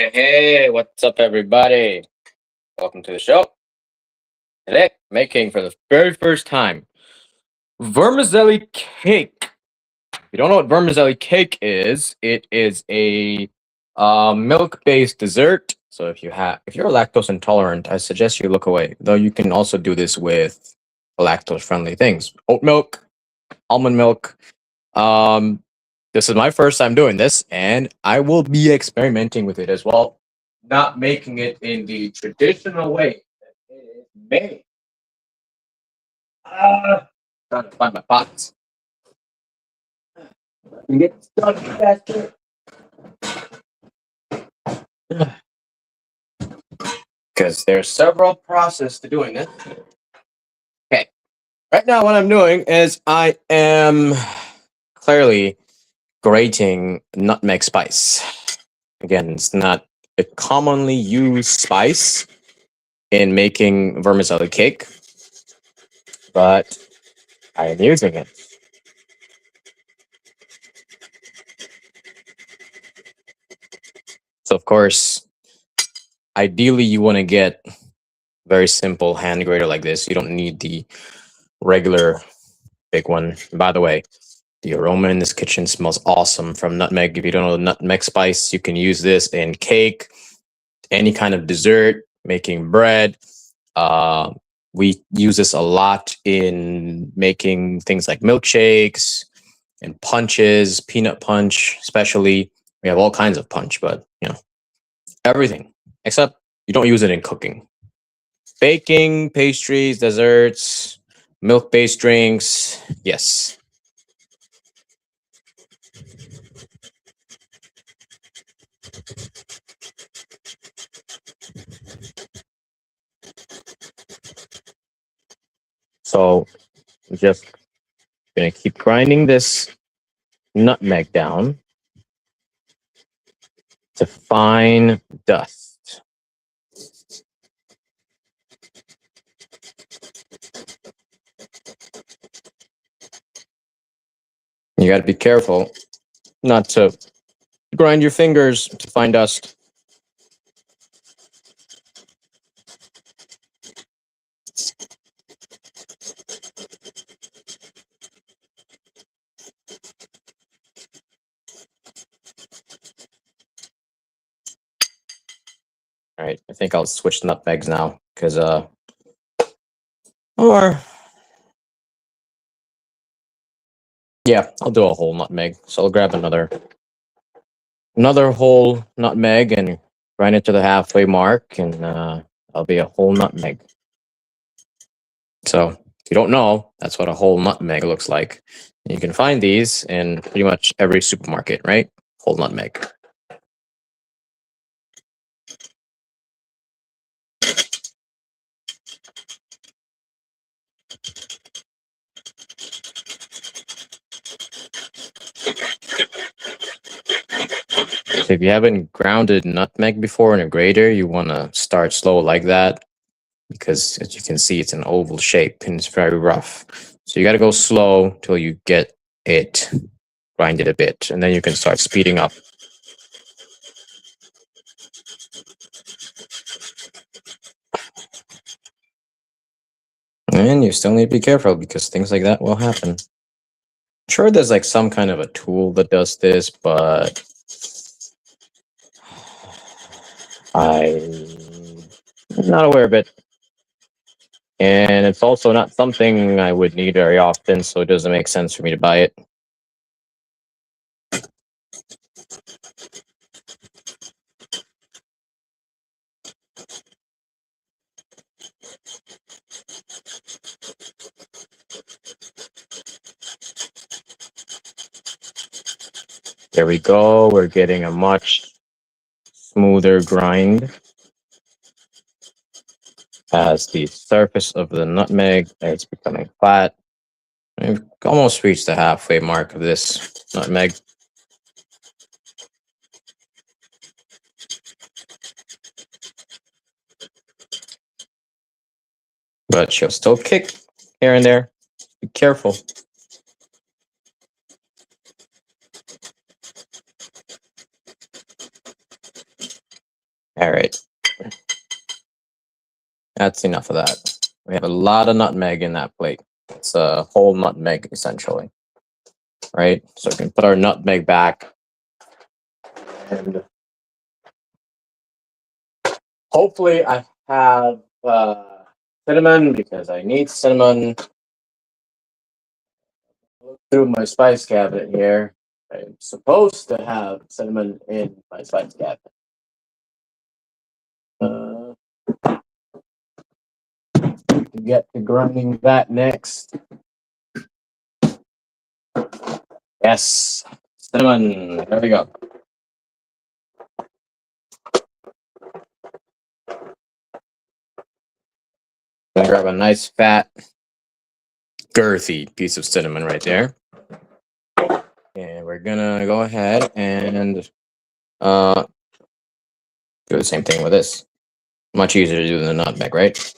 Hey, what's up, everybody? Welcome to the show. Today, making for the very first time vermicelli cake. If you don't know what vermicelli cake is, it is a milk-based dessert. So if you're lactose intolerant, I suggest you look away. Though you can also do this with lactose-friendly things, oat milk, almond milk. Um, this is my first time doing this, and I will be experimenting with it as well. Not making it in the traditional way that it is made. Trying to find my pots. You get stuck faster. Because there's several processes to doing this. Okay. Right now, what I'm doing is I am clearly grating nutmeg spice. Again, it's not a commonly used spice in making vermicelli cake, but I am using it. So, of course, ideally, you want to get very simple hand grater like this. You don't need the regular big one. By the way, the aroma in this kitchen smells awesome from nutmeg. If you don't know the nutmeg spice, you can use this in cake, any kind of dessert, making bread. We use this a lot in making things like milkshakes and punches, peanut punch, especially. We have all kinds of punch, but everything except you don't use it in cooking. Baking, pastries, desserts, milk-based drinks. Yes. So just gonna keep grinding this nutmeg down to fine dust. You got to be careful not to grind your fingers to fine dust. All right, I think I'll switch nutmegs now because or yeah, I'll do a whole nutmeg. So I'll grab another whole nutmeg and grind it to the halfway mark, and I'll be a whole nutmeg. So if you don't know, that's what a whole nutmeg looks like. You can find these in pretty much every supermarket, right? Whole nutmeg. So if you haven't grounded nutmeg before in a grater, you want to start slow like that because as you can see, it's an oval shape and it's very rough. So you got to go slow till you get it grinded a bit, and then you can start speeding up. And you still need to be careful because things like that will happen. I'm sure there's like some kind of a tool that does this, but I'm not aware of it. And it's also not something I would need very often, so it doesn't make sense for me to buy it. There we go. We're getting a much smoother grind as the surface of the nutmeg is becoming flat. We've almost reached the halfway mark of this nutmeg. But she'll still kick here and there. Be careful. All right. That's enough of that. We have a lot of nutmeg in that plate. It's a whole nutmeg, essentially. Right? So we can put our nutmeg back. And hopefully I have cinnamon, because I need cinnamon. Look through my spice cabinet here. I'm supposed to have cinnamon in my spice cabinet. Get to grinding that next. Yes, cinnamon. There we go. Gonna grab a nice fat, girthy piece of cinnamon right there, and we're gonna go ahead and do the same thing with this. Much easier to do than the nutmeg, right?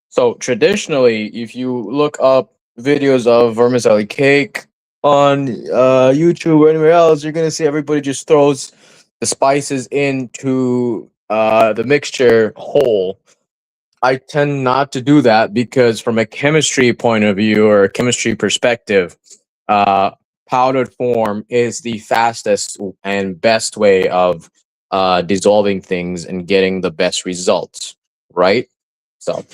So traditionally, if you look up videos of vermicelli cake on YouTube or anywhere else, you're gonna see everybody just throws the spices into the mixture whole. I tend not to do that because, from a chemistry point of view or a chemistry perspective, powdered form is the fastest and best way of dissolving things and getting the best results, right? So.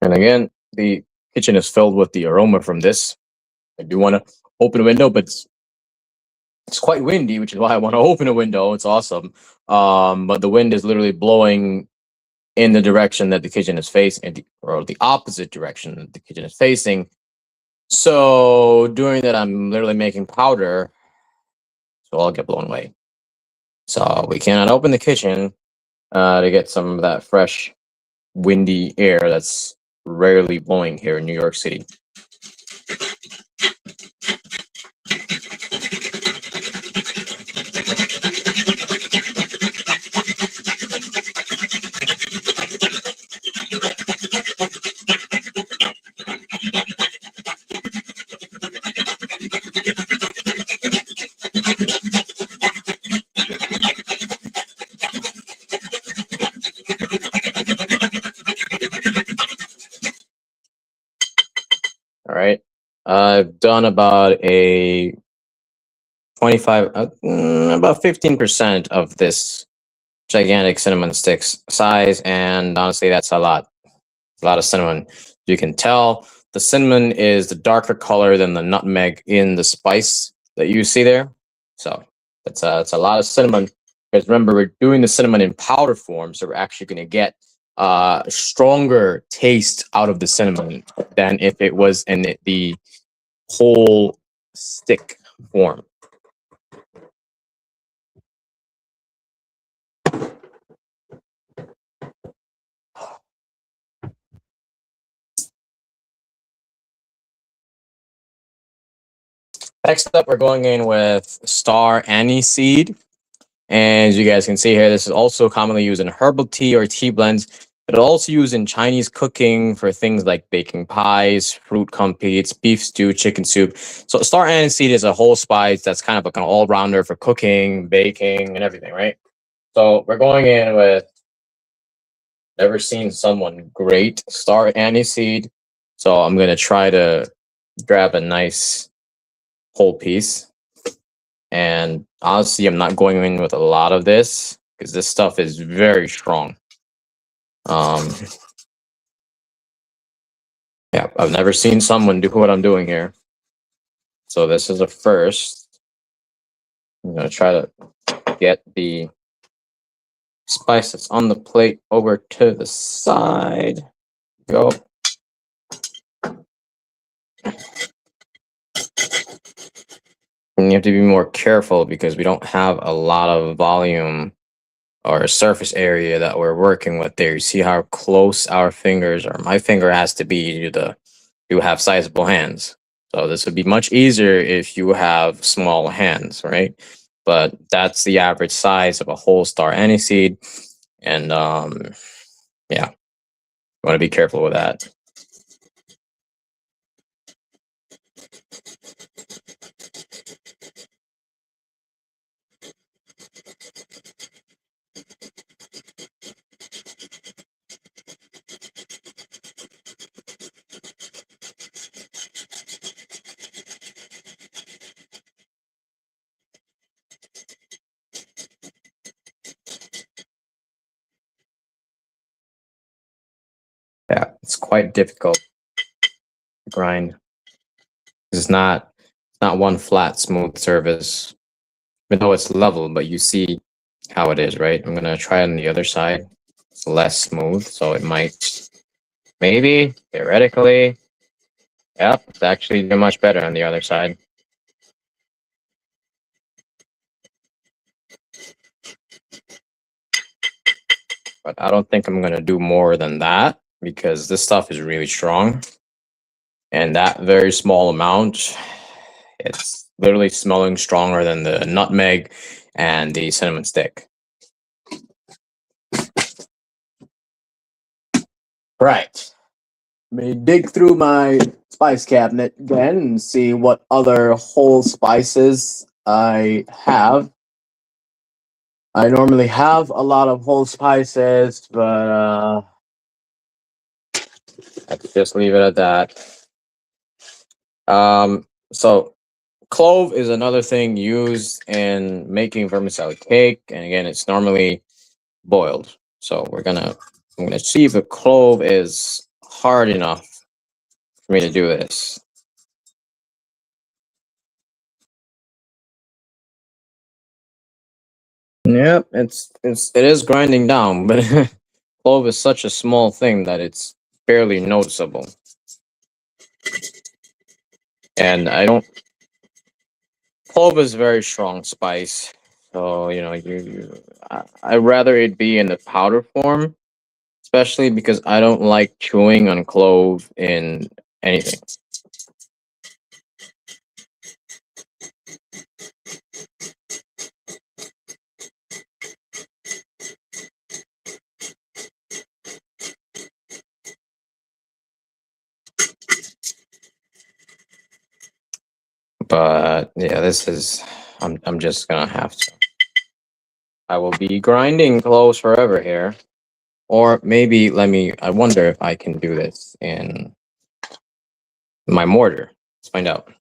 And again, the kitchen is filled with the aroma from this. I do want to open a window, but it's quite windy, which is why I want to open a window. It's awesome. But the wind is literally blowing in the direction that the kitchen is facing, or the opposite direction that the kitchen is facing. So doing that, I'm literally making powder, so I'll get blown away. So we cannot open the kitchen to get some of that fresh, windy air that's rarely blowing here in New York City. All right. I've done about a 25, about 15% of this gigantic cinnamon sticks size. And honestly, that's a lot of cinnamon. You can tell the cinnamon is the darker color than the nutmeg in the spice that you see there. So it's a lot of cinnamon. Because remember, we're doing the cinnamon in powder form, so we're actually going to get stronger taste out of the cinnamon than if it was in the whole stick form. Next up, we're going in with star anise seed. And as you guys can see here, this is also commonly used in herbal tea or tea blends. It's also used in Chinese cooking for things like baking pies, fruit comfits, beef stew, chicken soup. So star anise seed is a whole spice that's kind of like an all-rounder for cooking, baking, and everything, right? So we're going in with, never seen someone great, star anise seed. So I'm going to try to grab a nice whole piece. And honestly, I'm not going in with a lot of this because this stuff is very strong. Yeah, I've never seen someone do what I'm doing here. So this is a first. I'm going to try to get the spice that's on the plate over to the side. Go. And you have to be more careful because we don't have a lot of volume or surface area that we're working with there. You see how close our fingers, or my finger, has to be to have sizable hands. So this would be much easier if you have small hands, right? but that's the average size of a whole star aniseed. And yeah, you want to be careful with that. Yeah, it's quite difficult to grind. It's not one flat smooth surface, even though it's level, but you see how it is, right? I'm gonna try it on the other side. It's less smooth, so it might, maybe, theoretically, yep, it's actually doing much better on the other side. But I don't think I'm gonna do more than that because this stuff is really strong. And that very small amount, it's literally smelling stronger than the nutmeg and the cinnamon stick. Right. Let me dig through my spice cabinet again and see what other whole spices I have. I normally have a lot of whole spices, but let's just leave it at that. So clove is another thing used in making vermicelli cake, and again, it's normally boiled. So I'm gonna see if the clove is hard enough for me to do this. Yep, it is grinding down, but clove is such a small thing that it's barely noticeable. And I don't clove is very strong spice, so you know I'd rather it be in the powder form, especially because I don't like chewing on clove in anything. But yeah, I'm just gonna have to. I will be grinding cloves forever here. Or maybe I wonder if I can do this in my mortar. Let's find out.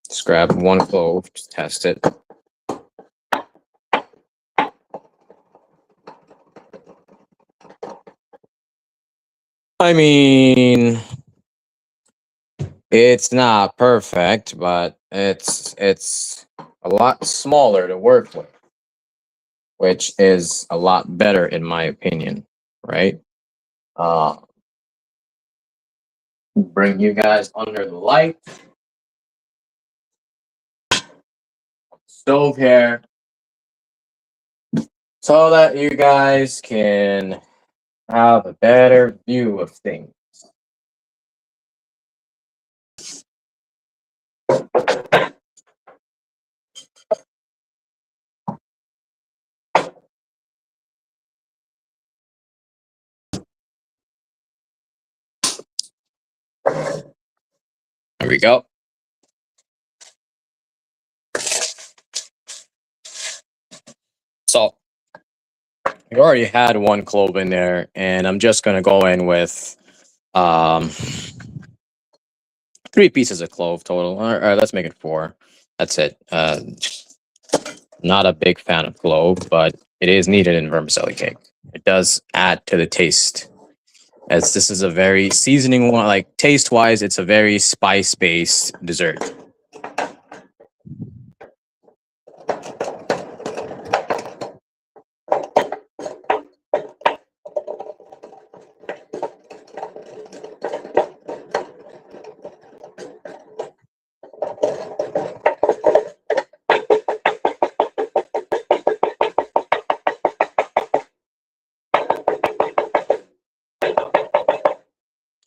Just grab one clove, just test it. I mean, it's not perfect, but it's a lot smaller to work with, which is a lot better in my opinion, right? Uh, bring you guys under the light. Stove here, so that you guys can have a better view of things. There we go. So we already had one clove in there, and I'm just gonna go in with 3 pieces of clove total. All right, let's make it 4. That's it. Not a big fan of clove, but it is needed in vermicelli cake. It does add to the taste, as this is a very seasoning one. Like taste wise, it's a very spice based dessert.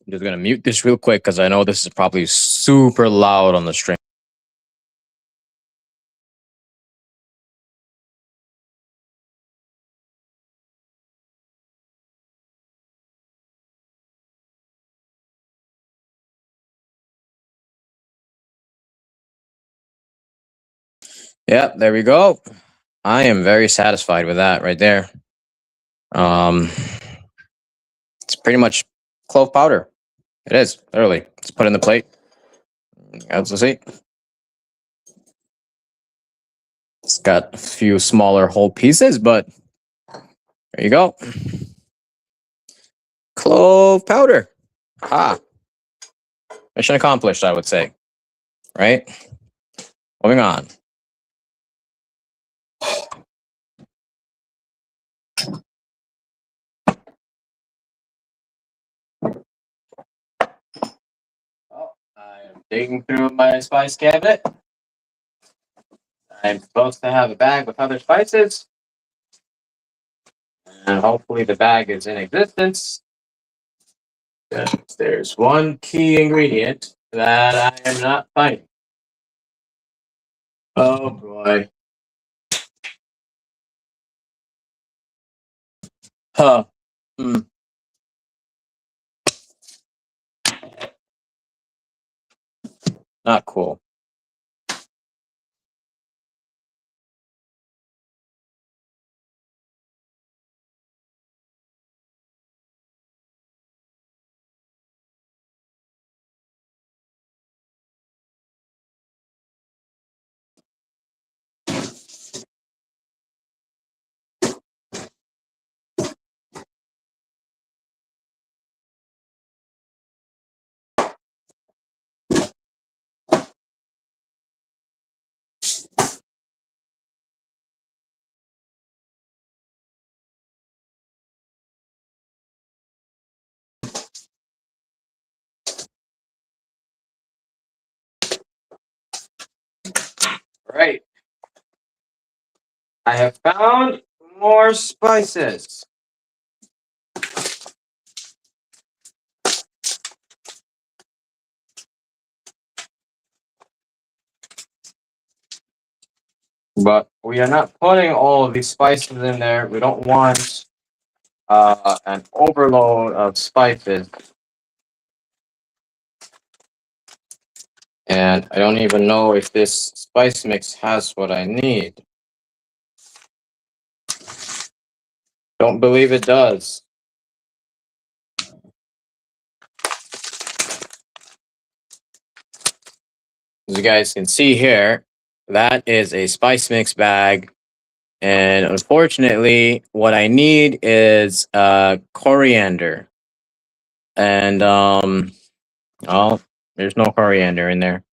I'm just gonna mute this real quick because I know this is probably super loud on the stream. Yep, there we go. I am very satisfied with that right there. Um, it's pretty much clove powder. It is, literally. Let's put it in the plate. Let's see. It's got a few smaller whole pieces, but there you go. Clove powder. Ah, mission accomplished, I would say. Right? Moving on. Oh, I am digging through my spice cabinet. I'm supposed to have a bag with other spices. And hopefully the bag is in existence. There's one key ingredient that I am not finding. Oh boy. Huh. Hmm. Not cool. Right. I have found more spices. But we are not putting all of these spices in there. We don't want an overload of spices. And I don't even know if this spice mix has what I need. Don't believe it does. As you guys can see here, that is a spice mix bag. And unfortunately, what I need is coriander. And oh, there's no coriander in there.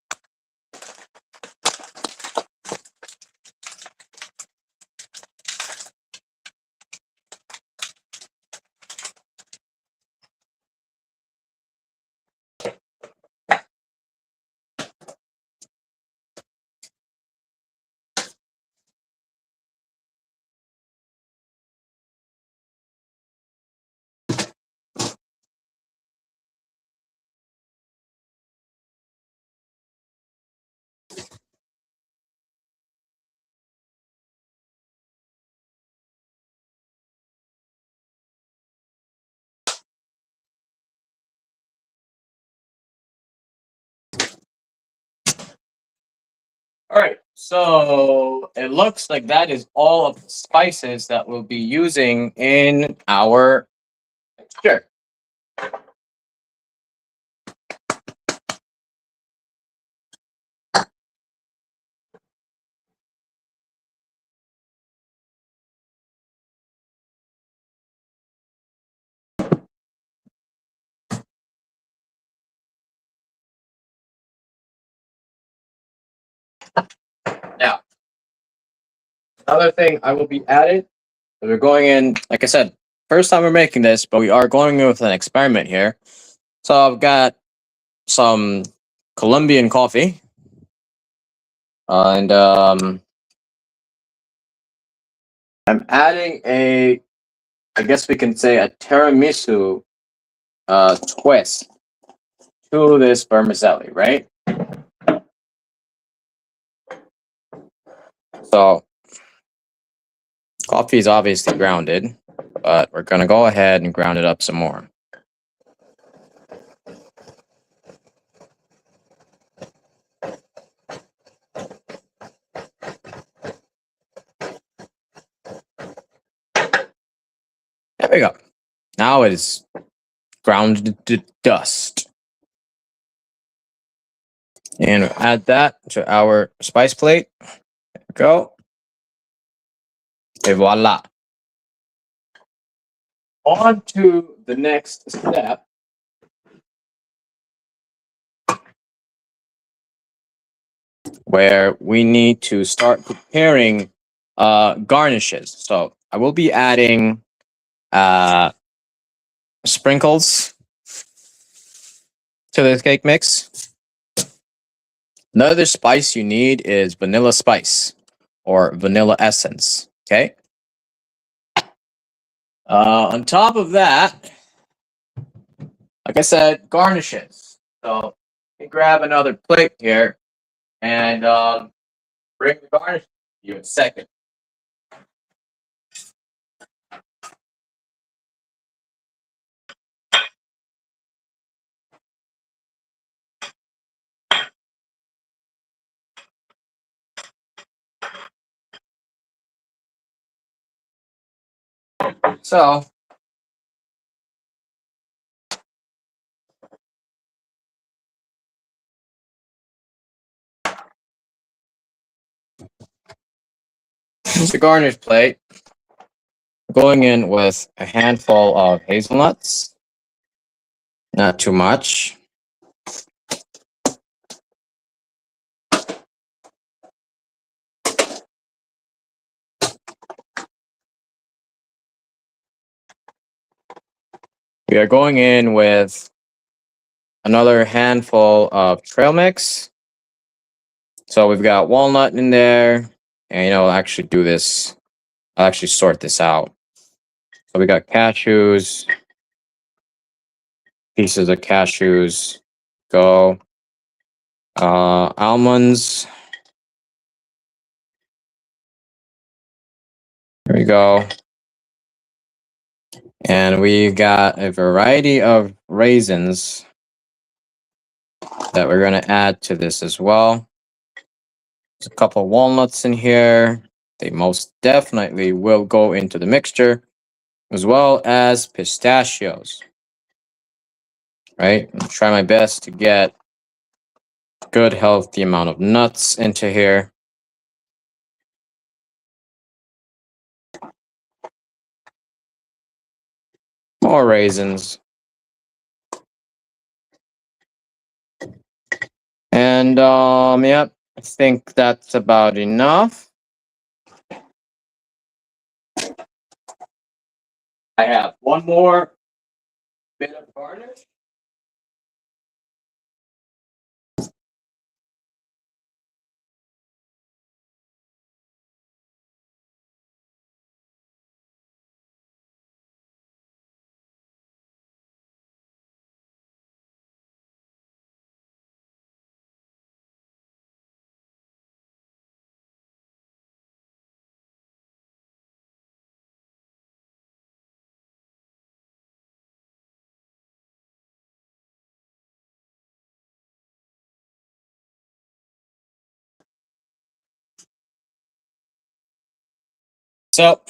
All right, so it looks like that is all of the spices that we'll be using in our mixture. Now, another thing I will be adding, we're going in, like I said, first time we're making this, but we are going in with an experiment here. So I've got some Colombian coffee, and I'm adding I guess we can say a tiramisu twist to this vermicelli, right? So coffee is obviously grounded, but we're gonna go ahead and ground it up some more. we go. Now it is ground to dust. And we'll add that to our spice plate. There we go. Et voila. On to the next step. Where we need to start preparing garnishes. So I will be adding sprinkles to this cake mix. Another spice you need is vanilla spice or vanilla essence. Okay. On top of that, like I said, garnishes. So let me grab another plate here and bring the garnish to you in a second. So here's the garnish plate. Going in with a handful of hazelnuts, not too much. We are going in with another handful of trail mix. So we've got walnut in there, and I'll actually do this. I'll actually sort this out. So we got cashews, pieces of cashews, go, almonds. There we go. And we've got a variety of raisins that we're going to add to this as well. There's a couple walnuts in here. They most definitely will go into the mixture, as well as pistachios. Right? I'll try my best to get a good, healthy amount of nuts into here. More raisins. And yep, I think that's about enough. I have one more bit of garnish. So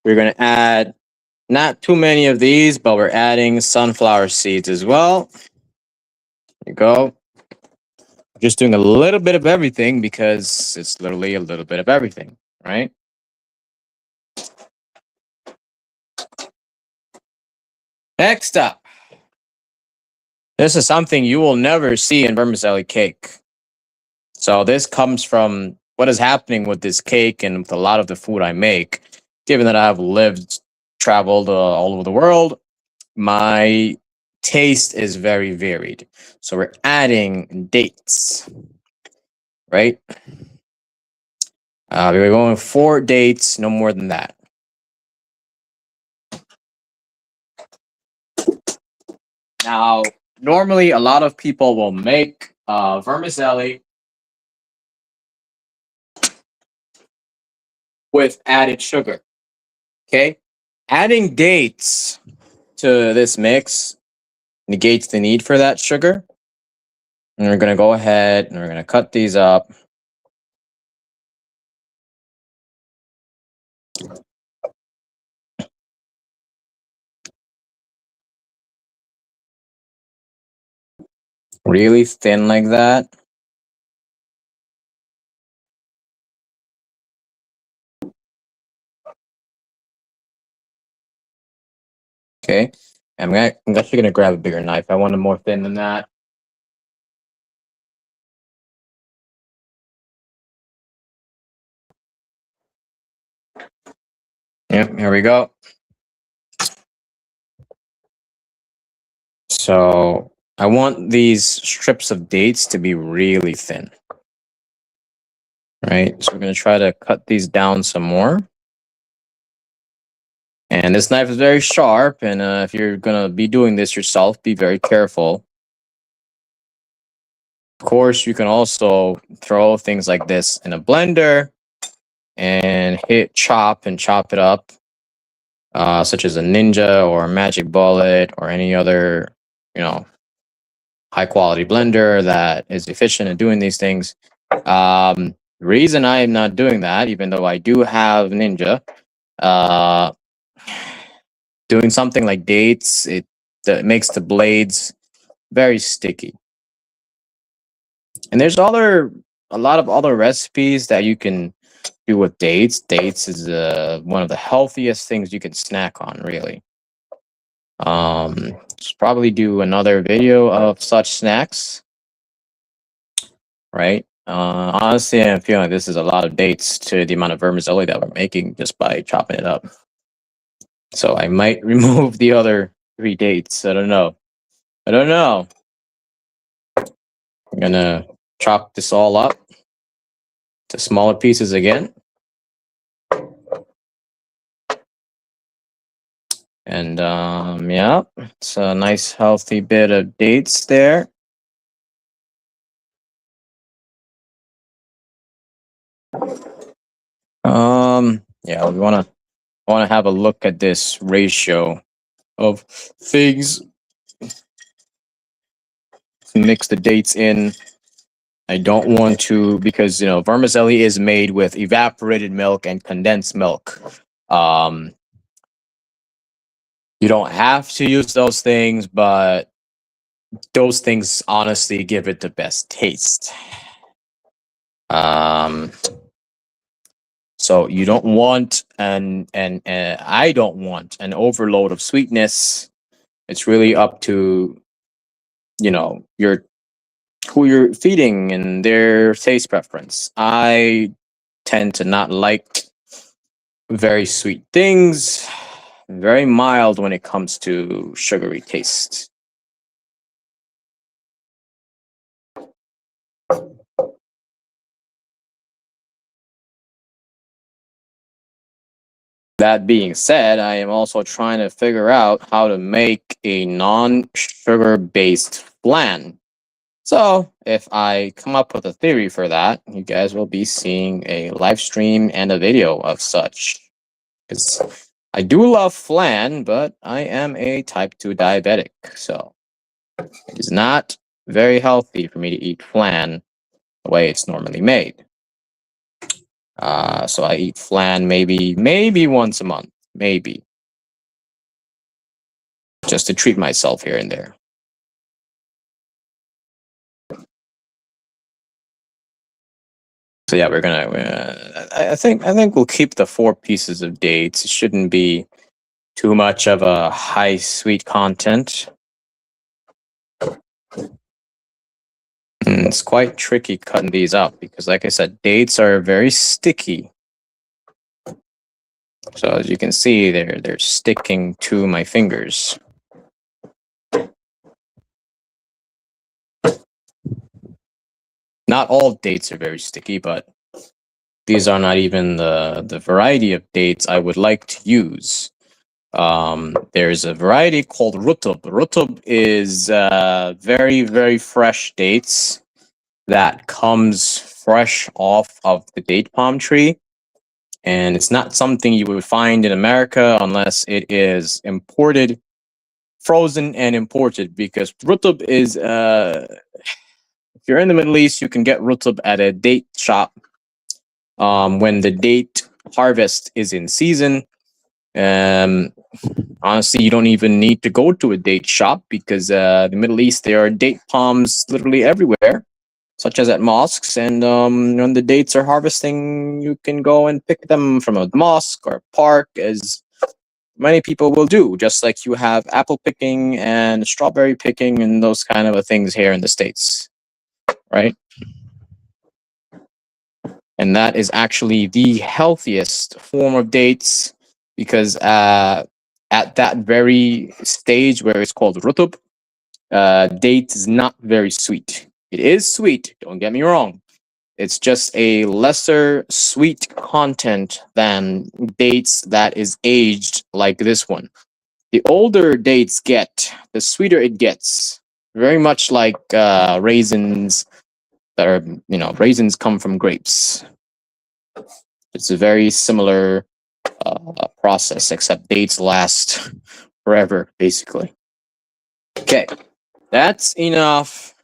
we're going to add not too many of these, but we're adding sunflower seeds as well. There you go. Just doing a little bit of everything because it's literally a little bit of everything, right? Next up, this is something you will never see in vermicelli cake. So this comes from what is happening with this cake and with a lot of the food I make. Given that I've lived, traveled all over the world, my taste is very varied. So we're adding dates, right? We're going 4 dates, no more than that. Now, normally a lot of people will make vermicelli with added sugar. Okay, adding dates to this mix negates the need for that sugar. And we're gonna go ahead and we're gonna cut these up. Really thin like that. Okay. I'm actually gonna grab a bigger knife. I want it more thin than that. Yep, here we go. So I want these strips of dates to be really thin. Right? So we're gonna try to cut these down some more. And this knife is very sharp, and if you're gonna be doing this yourself, be very careful. Of course, you can also throw things like this in a blender and hit chop and chop it up, such as a Ninja or a Magic Bullet or any other, high quality blender that is efficient at doing these things. The reason I am not doing that, even though I do have Ninja, uh, doing something like dates, it makes the blades very sticky. And there's a lot of other recipes that you can do with dates. Dates is one of the healthiest things you can snack on, really. Just probably do another video of such snacks, right? Honestly, I'm feeling like this is a lot of dates to the amount of vermicelli that we're making just by chopping it up. So I might remove the other 3 dates. I don't know. I'm gonna chop this all up to smaller pieces again. And yeah, it's a nice healthy bit of dates there. Yeah, we wanna have a look at this ratio of things. Mix the dates in. I don't want to, because vermicelli is made with evaporated milk and condensed milk. You don't have to use those things, but those things honestly give it the best taste. So you don't want and I don't want an overload of sweetness. It's really up to your who you're feeding and their taste preference. I tend to not like very sweet things, very mild when it comes to sugary taste. That being said, I am also trying to figure out how to make a non-sugar based flan. So if I come up with a theory for that, you guys will be seeing a live stream and a video of such. Because I do love flan, but I am a type 2 diabetic, so it is not very healthy for me to eat flan the way it's normally made. So I eat flan maybe once a month, maybe, just to treat myself here and there. So yeah, we're gonna. I think we'll keep the 4 pieces of dates. It shouldn't be too much of a high sweet content. And it's quite tricky cutting these up because, like I said, dates are very sticky. So as you can see, they're sticking to my fingers. Not all dates are very sticky, but these are not even the variety of dates I would like to use. There's a variety called rutub. Rutub is very, very fresh dates that comes fresh off of the date palm tree. And it's not something you would find in America unless it is imported, frozen and imported, because rutub is, if you're in the Middle East, you can get rutub at a date shop when the date harvest is in season. Um, Honestly, you don't even need to go to a date shop because the Middle East, there are date palms literally everywhere, such as at mosques. And when the dates are harvesting, you can go and pick them from a mosque or park, as many people will do, just like you have apple picking and strawberry picking and those kind of things here in the States, right? And that is actually the healthiest form of dates because at that very stage where it's called rutub, date is not very sweet. It is sweet, don't get me wrong. It's just a lesser sweet content than dates that is aged like this one. The older dates get, the sweeter it gets. Very much like raisins that are, raisins come from grapes. It's a very similar process, except dates last forever, basically. Okay, that's enough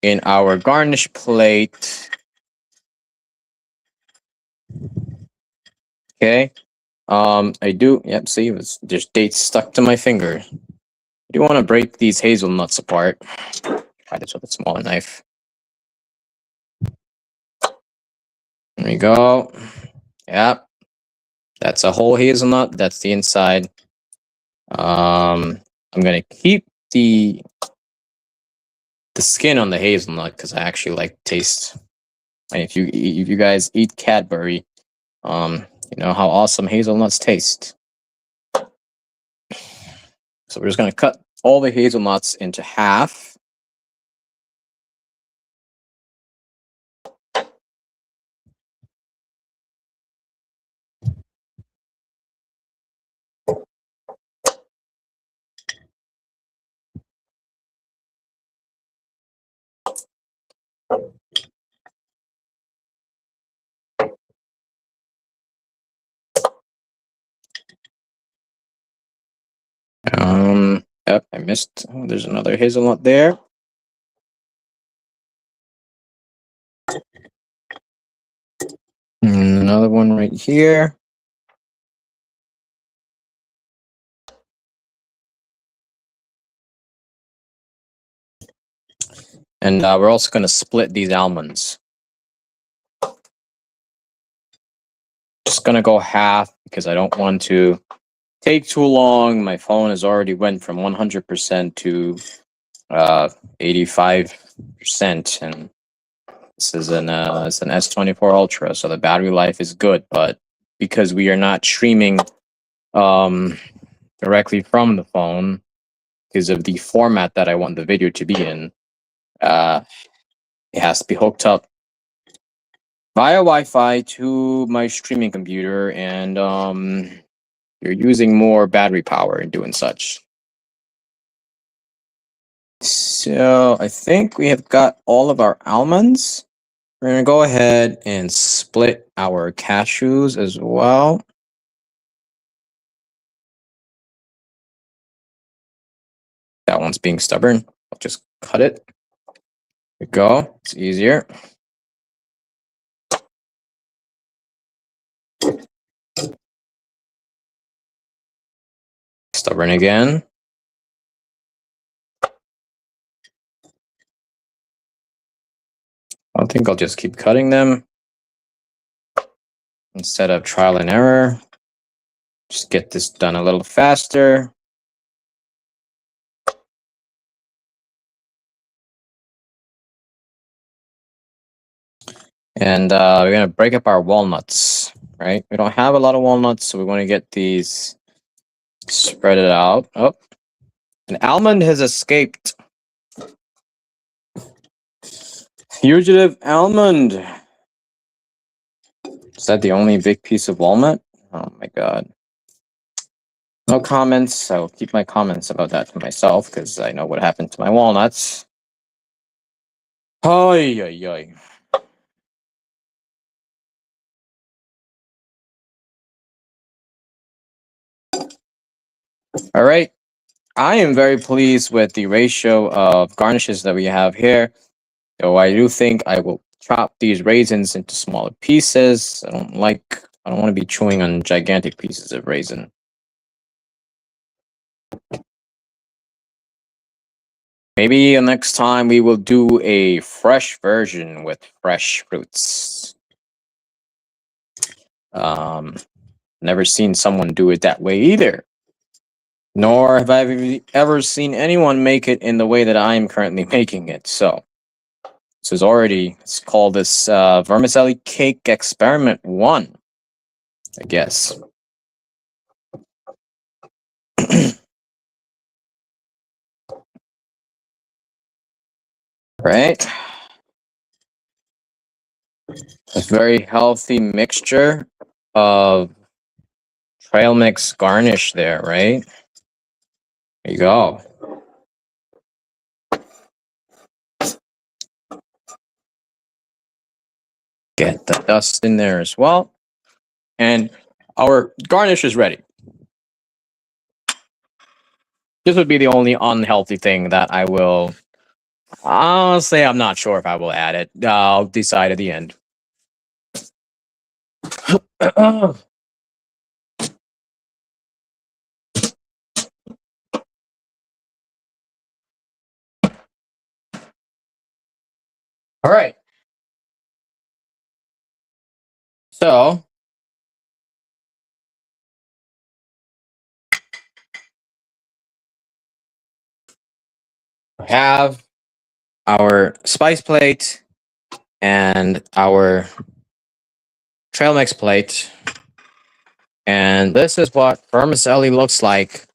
in our garnish plate. Okay, I do, yep, see, there's dates stuck to my finger. I do want to break these hazelnuts apart. Try this with a smaller knife. There we go. Yep, that's a whole hazelnut. That's the inside. I'm gonna keep the skin on the hazelnut because I actually like taste. And if you guys eat Cadbury, you know how awesome hazelnuts taste. So we're just gonna cut all the hazelnuts into half. Yep, I missed. Oh, there's another hazelnut there. And another one right here. And we're also going to split these almonds. Just going to go half because I don't want to take too long. My phone has already went from 100% to 85%. And this is it's an S24 Ultra, so the battery life is good. But because we are not streaming directly from the phone, because of the format that I want the video to be in, it has to be hooked up via Wi-Fi to my streaming computer, and you're using more battery power in doing such. So I think we have got all of our almonds. We're gonna go ahead and split our cashews as well. That one's being stubborn. I'll just cut it. There we go. It's easier. Stubborn again. I think I'll just keep cutting them instead of trial and error. Just get this done a little faster. And we're going to break up our walnuts, right? We don't have a lot of walnuts, so we want to get these spread it out. Oh, an almond has escaped. Fugitive almond. Is that the only big piece of walnut? Oh my god. No comments. I'll keep my comments about that to myself because I know what happened to my walnuts. Ay, ay, ay. All right. I am very pleased with the ratio of garnishes that we have here. So I do think I will chop these raisins into smaller pieces. I don't like I don't want to be chewing on gigantic pieces of raisin. Maybe next time we will do a fresh version with fresh fruits. Never seen someone do it that way either. Nor have I ever seen anyone make it in the way that I am currently making it. So, this is already, let's call this vermicelli cake experiment 1, I guess. Right? A very healthy mixture of trail mix garnish there, right? There you go. Get the dust in there as well. And our garnish is ready. This would be the only unhealthy thing that I will. Honestly, I'm not sure if I will add it. I'll decide at the end. All right. So we have our spice plate and our trail mix plate. And this is what vermicelli looks like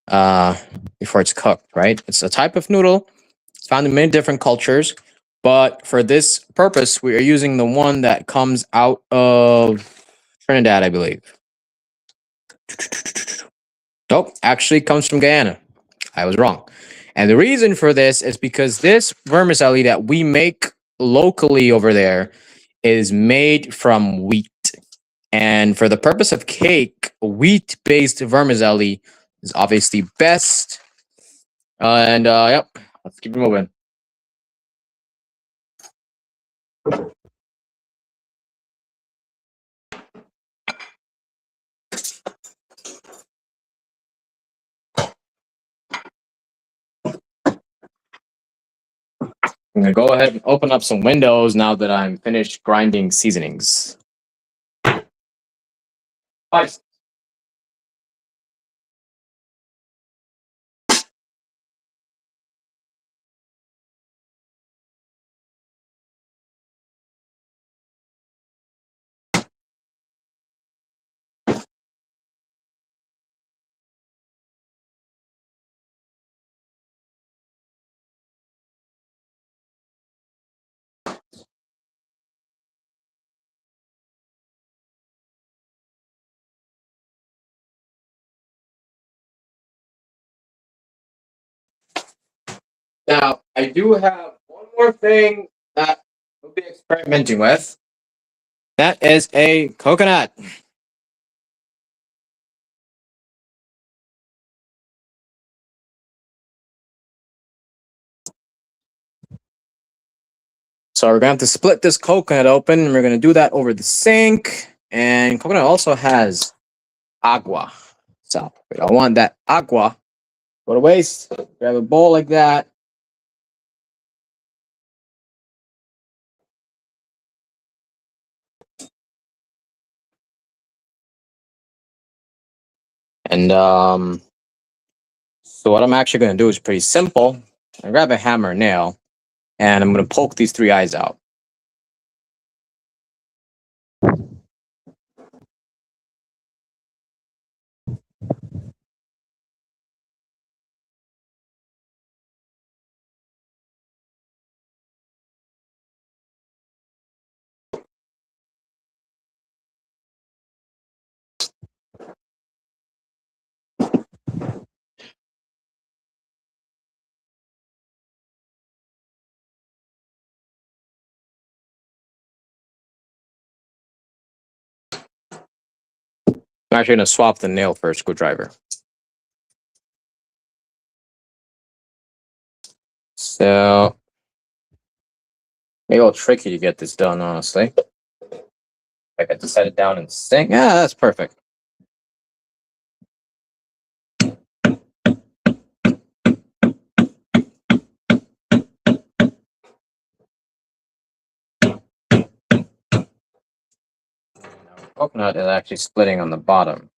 before it's cooked, right? It's a type of noodle. It's found in many different cultures. But for this purpose, we are using the one that comes out of Trinidad, I believe. Nope, actually comes from Guyana. I was wrong. And the reason for this is because this vermicelli that we make locally over there is made from wheat. And for the purpose of cake, wheat-based vermicelli is obviously best. Yep, let's keep it moving. I'm gonna go ahead and open up some windows now that I'm finished grinding seasonings. Spice. Now, I do have one more thing that we'll be experimenting with. That is a coconut. So we're going to have to split this coconut open, and we're going to do that over the sink. And coconut also has agua. So we don't want that agua go to waste. Grab a bowl like that. And so what I'm actually going to do is pretty simple. I grab a hammer and nail, and I'm going to poke these 3 eyes out. I'm actually going to swap the nail for a screwdriver. So maybe a little tricky to get this done, honestly. I got to set it down and sink. Yeah, that's perfect. Coconut is actually splitting on the bottom.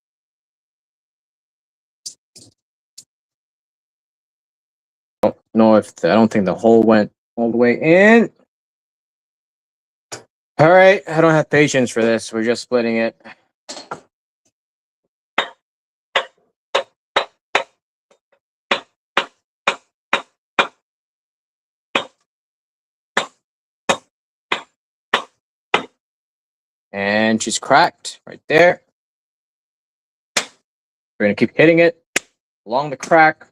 I don't know if I don't think the hole went all the way in. All right, I don't have patience for this. We're just splitting it. And she's cracked right there. We're gonna keep hitting it along the crack,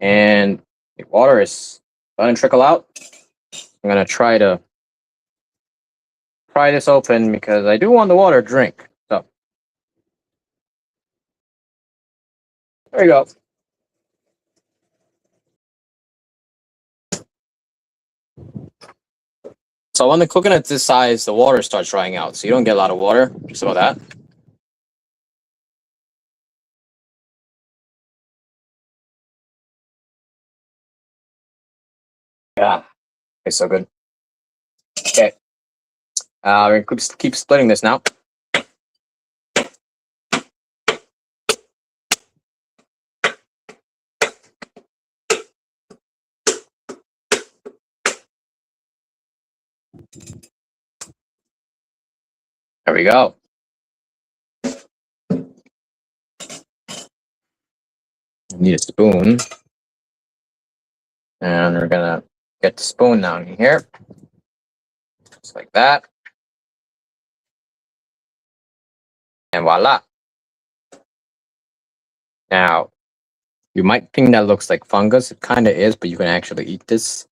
and the water is going to trickle out. I'm gonna try to pry this open because I do want the water to drink. So there you go. So when the coconut's this size, the water starts drying out. So you don't get a lot of water. Just about that. Yeah, it's so good. Okay, we're gonna keep splitting this now. There we go. Need a spoon, and we're gonna get the spoon down here, just like that, and voila. Now, you might think that looks like fungus. It kind of is, but you can actually eat this.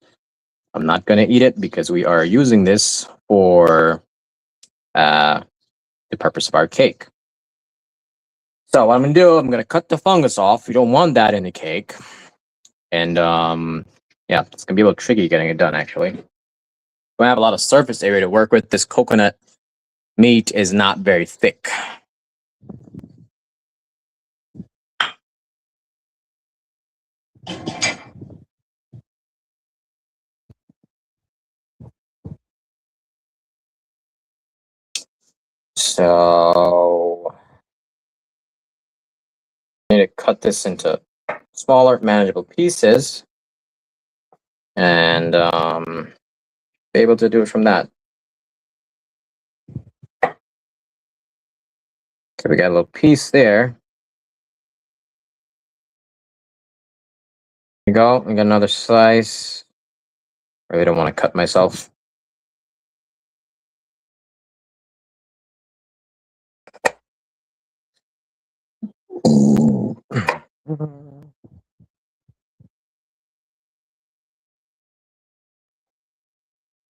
I'm not gonna eat it because we are using this for the purpose of our cake. So what I'm gonna do, I'm gonna cut the fungus off. You don't want that in the cake, and yeah, it's gonna be a little tricky getting it done. Actually, we have a lot of surface area to work with. This coconut meat is not very thick. So I need to cut this into smaller, manageable pieces, and be able to do it from that. Okay, we got a little piece there. There we go. We got another slice. I really don't want to cut myself.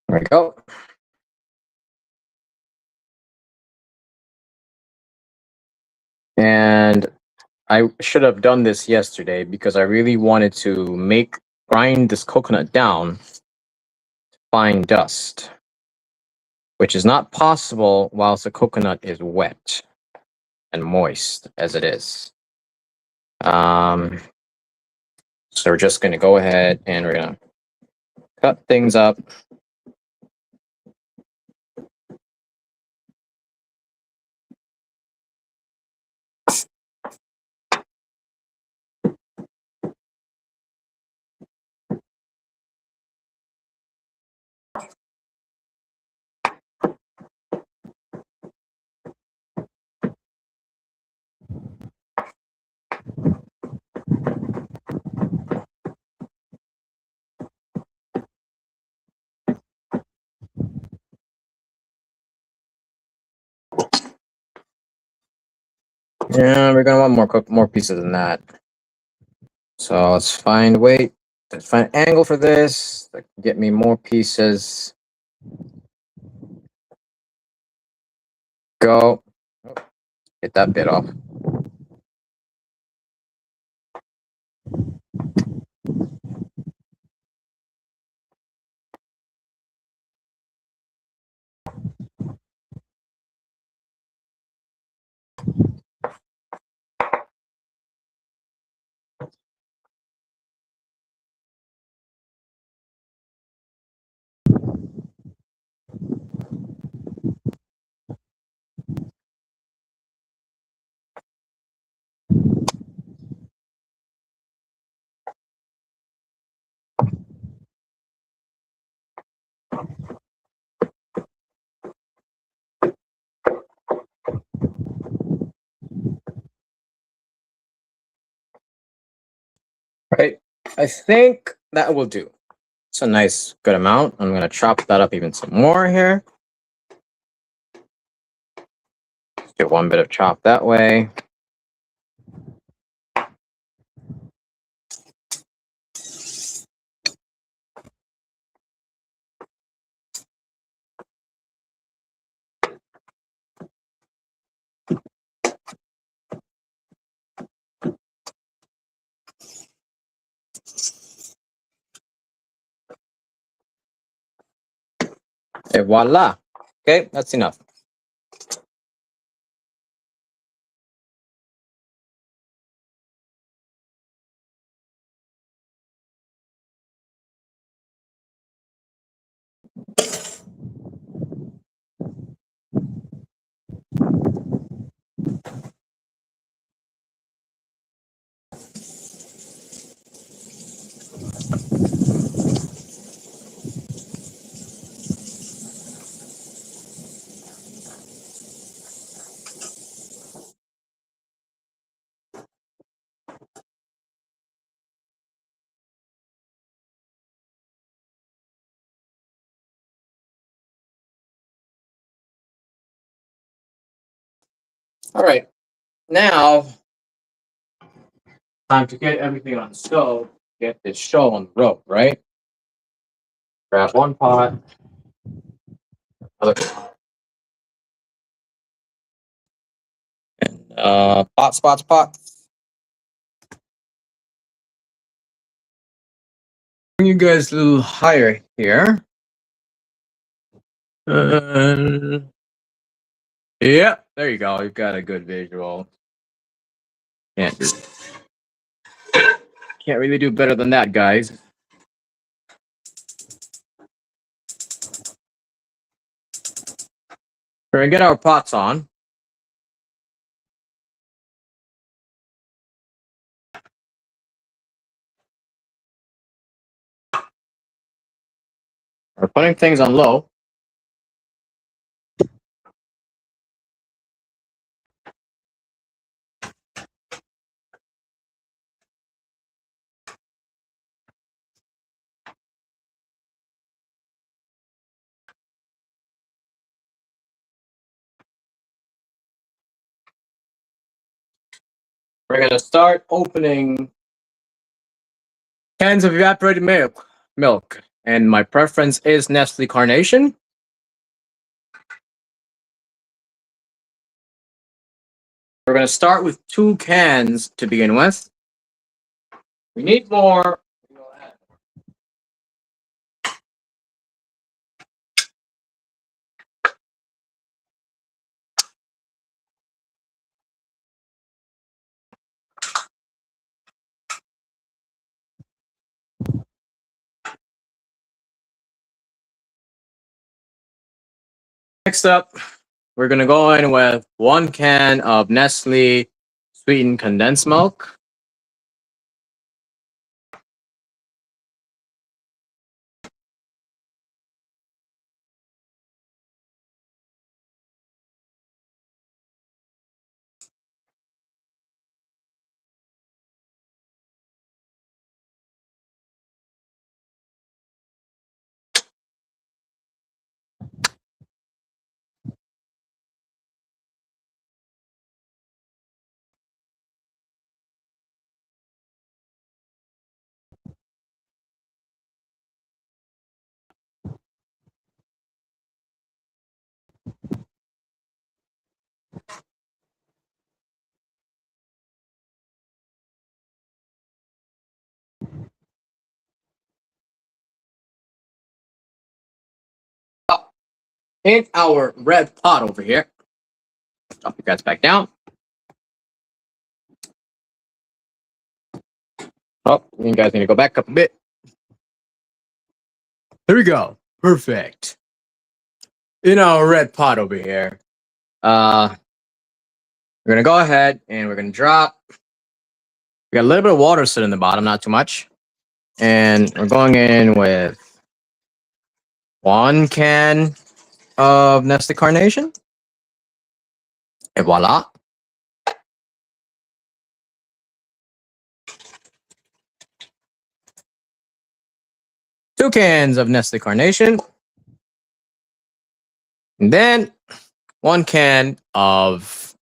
There we go. And I should have done this yesterday because I really wanted to grind this coconut down to fine dust, which is not possible whilst the coconut is wet and moist as it is. So we're just going to go ahead and we're going to cut things up. Yeah, we're going to want more pieces than that. So let's find let's find an angle for this. Get me more pieces. Go. Get that bit off. Right. I think that will do. It's a nice, good amount. I'm going to chop that up even some more here. Get one bit of chop that way. Et voila. Okay, that's enough. All right. Now, time to get everything on the stove. Get this show on the rope, right? Grab one pot, another pot, and pot. Bring you guys a little higher here. Yeah, there you go. You've got a good visual. Can't do, can't really do better than that, guys. We're gonna get our pots on. We're putting things on low. We're gonna start opening cans of evaporated milk, and my preference is Nestle Carnation. We're gonna start with 2 cans to begin with. We need more. Next up, we're gonna go in with 1 can of Nestle sweetened condensed milk. In our red pot over here. Drop you guys back down. Oh, you guys need to go back up a bit. There we go. Perfect. In our red pot over here, we're gonna go ahead and we're gonna drop. We got a little bit of water sitting in the bottom, not too much, and we're going in with 1 can of Nestle Carnation. Et voila. 2 cans of Nestle Carnation, and then 1 can of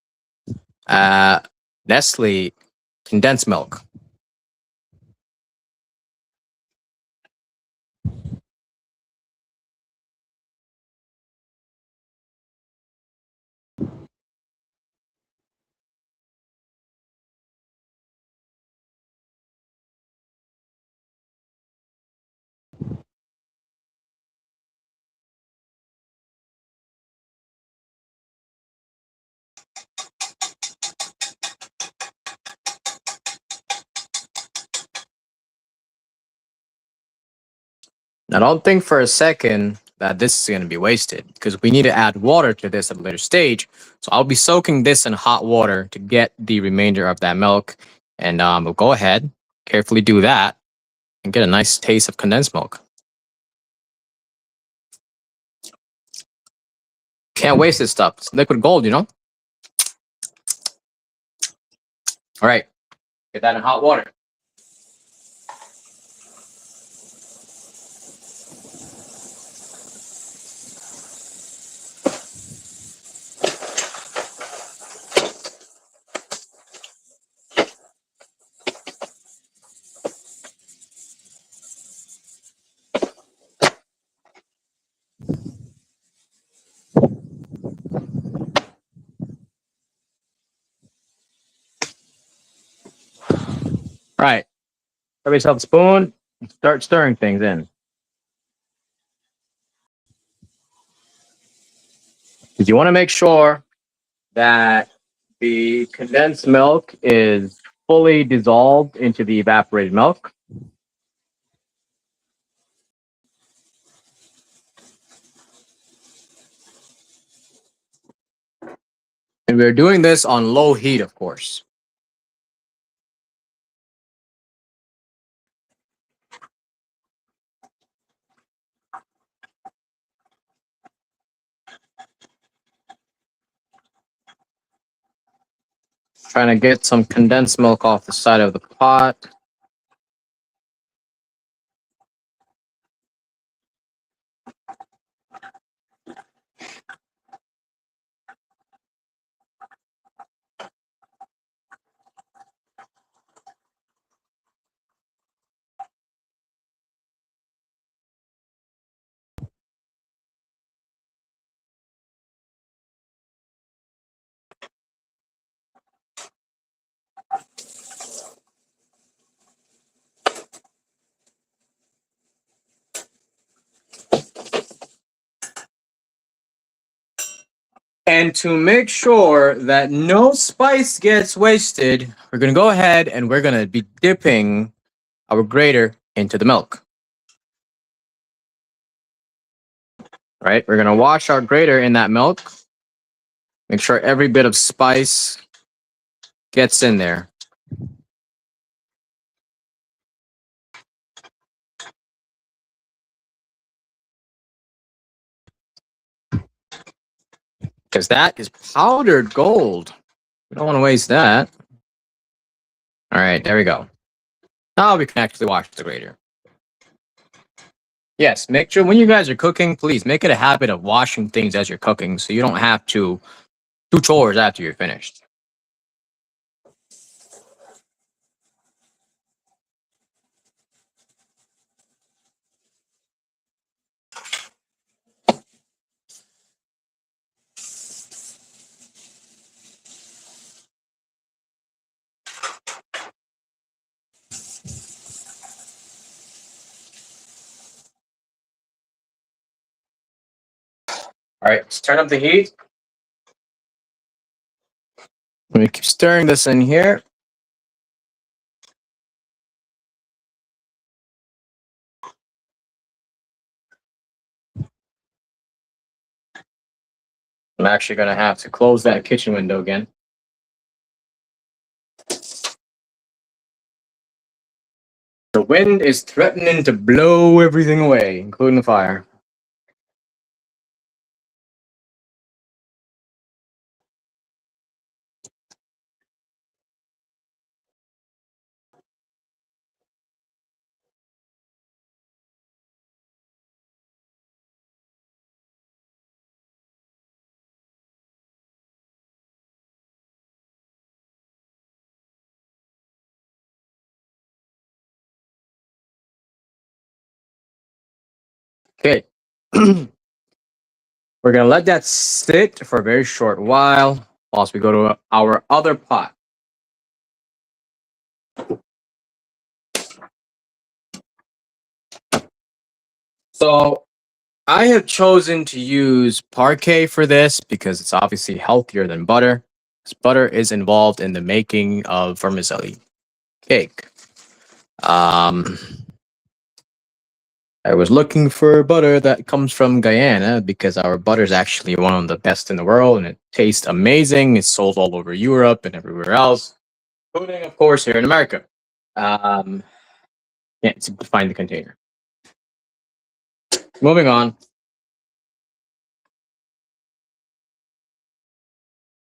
Nestle condensed milk. Now, don't think for a second that this is going to be wasted because we need to add water to this at a later stage. So I'll be soaking this in hot water to get the remainder of that milk. And we'll go ahead, carefully do that, and get a nice taste of condensed milk. Can't waste this stuff. It's liquid gold, you know? All right, get that in hot water. All right, grab yourself a spoon and start stirring things in. Because you want to make sure that the condensed milk is fully dissolved into the evaporated milk. And we're doing this on low heat, of course. Trying to get some condensed milk off the side of the pot. And to make sure that no spice gets wasted, we're going to go ahead and we're going to be dipping our grater into the milk. Right? We're going to wash our grater in that milk. Make sure every bit of spice gets in there. Because that is powdered gold. We don't want to waste that. All right, there we go. Now we can actually wash the grater. Yes, make sure when you guys are cooking, please make it a habit of washing things as you're cooking so you don't have to do chores after you're finished. All right, let's turn up the heat. Let me keep stirring this in here. I'm actually going to have to close that kitchen window again. The wind is threatening to blow everything away, including the fire. Okay. We're going to let that sit for a very short while whilst we go to our other pot. So I have chosen to use parquet for this because it's obviously healthier than butter. Butter is involved in the making of vermicelli cake. I was looking for butter that comes from Guyana because our butter is actually one of the best in the world and it tastes amazing. It's sold all over Europe and everywhere else, including, of course, here in America. Can't seem to find the container. Moving on.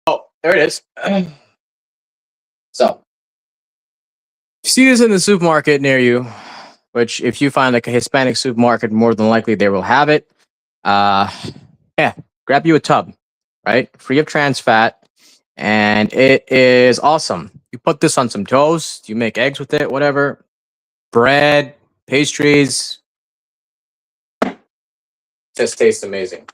Oh, there it is. So, you see this in the supermarket near you, which if you find like a Hispanic supermarket, more than likely they will have it. Yeah, grab you a tub, right? Free of trans fat, and it is awesome. You put this on some toast, you make eggs with it, whatever, bread, pastries. Just tastes amazing.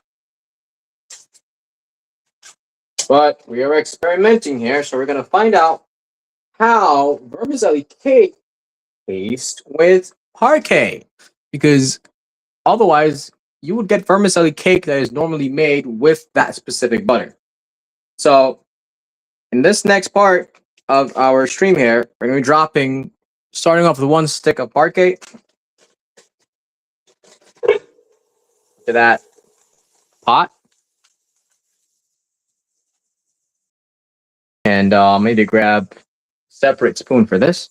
But we are experimenting here, so we're gonna find out how vermicelli cake tastes with parquet, because otherwise you would get vermicelli cake that is normally made with that specific butter. So in this next part of our stream here, we're going to be dropping, starting off with one stick of parquet to that pot. And maybe grab a separate spoon for this.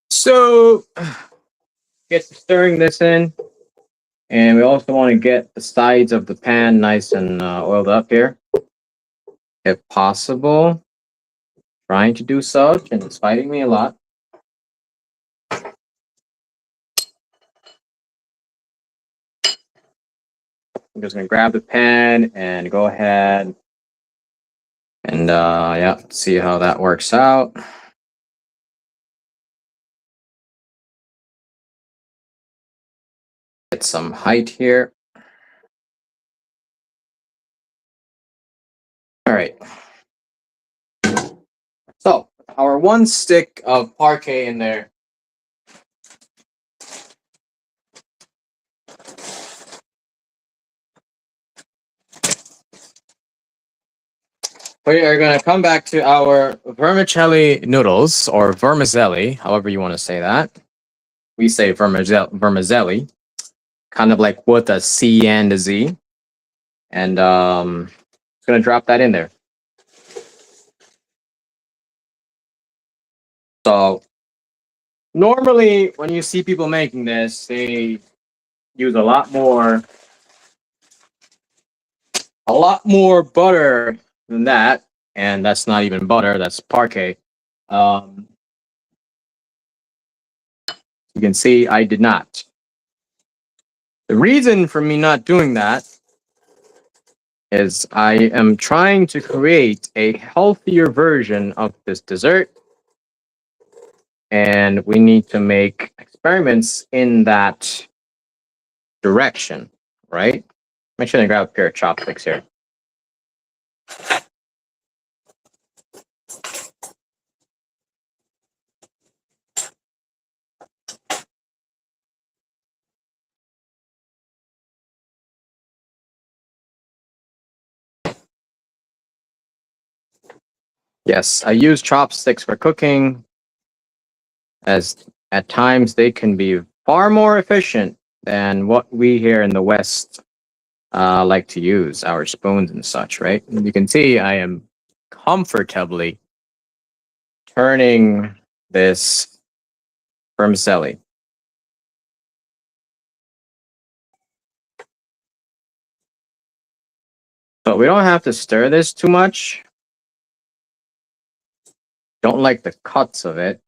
So get stirring this in. And we also want to get the sides of the pan nice and oiled up here. If possible, trying to do such, and it's fighting me a lot. I'm just going to grab the pan and go ahead and yeah, see how that works out. Get some height here. All right. So our one stick of parquet in there. We are going to come back to our vermicelli noodles, or vermicelli, however you want to say that. We say vermicelli, kind of like with a C and a Z. And just going to drop that in there. So normally when you see people making this, they use a lot more butter than that. And that's not even butter, that's parquet. You can see I did not. The reason for me not doing that is I am trying to create a healthier version of this dessert. And we need to make experiments in that direction, right? Make sure to grab a pair of chopsticks here. Yes, I use chopsticks for cooking, as at times they can be far more efficient than what we here in the West like to use, our spoons and such, right? And you can see I am comfortably turning this vermicelli. But we don't have to stir this too much. Don't like the cuts of it,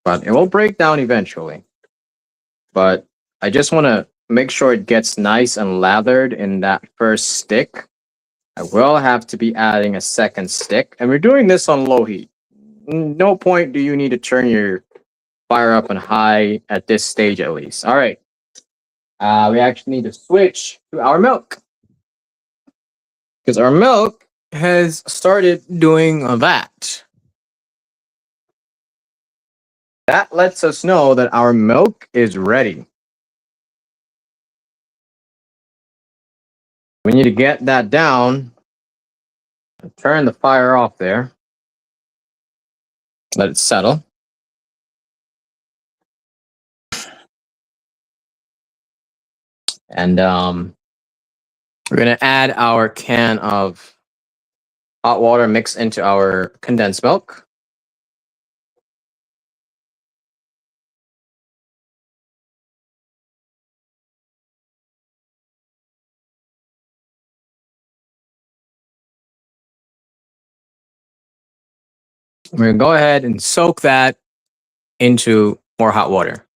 but it will break down eventually. But I just want to make sure it gets nice and lathered in that first stick. I will have to be adding a second stick, and we're doing this on low heat. No point do you need to turn your fire up and high at this stage at least. All right. We actually need to switch to our milk because our milk has started doing that. That lets us know that our milk is ready. We need to get that down. Turn the fire off there. Let it settle. And we're going to add our can of hot water mixed into our condensed milk. We're going to go ahead and soak that into more hot water.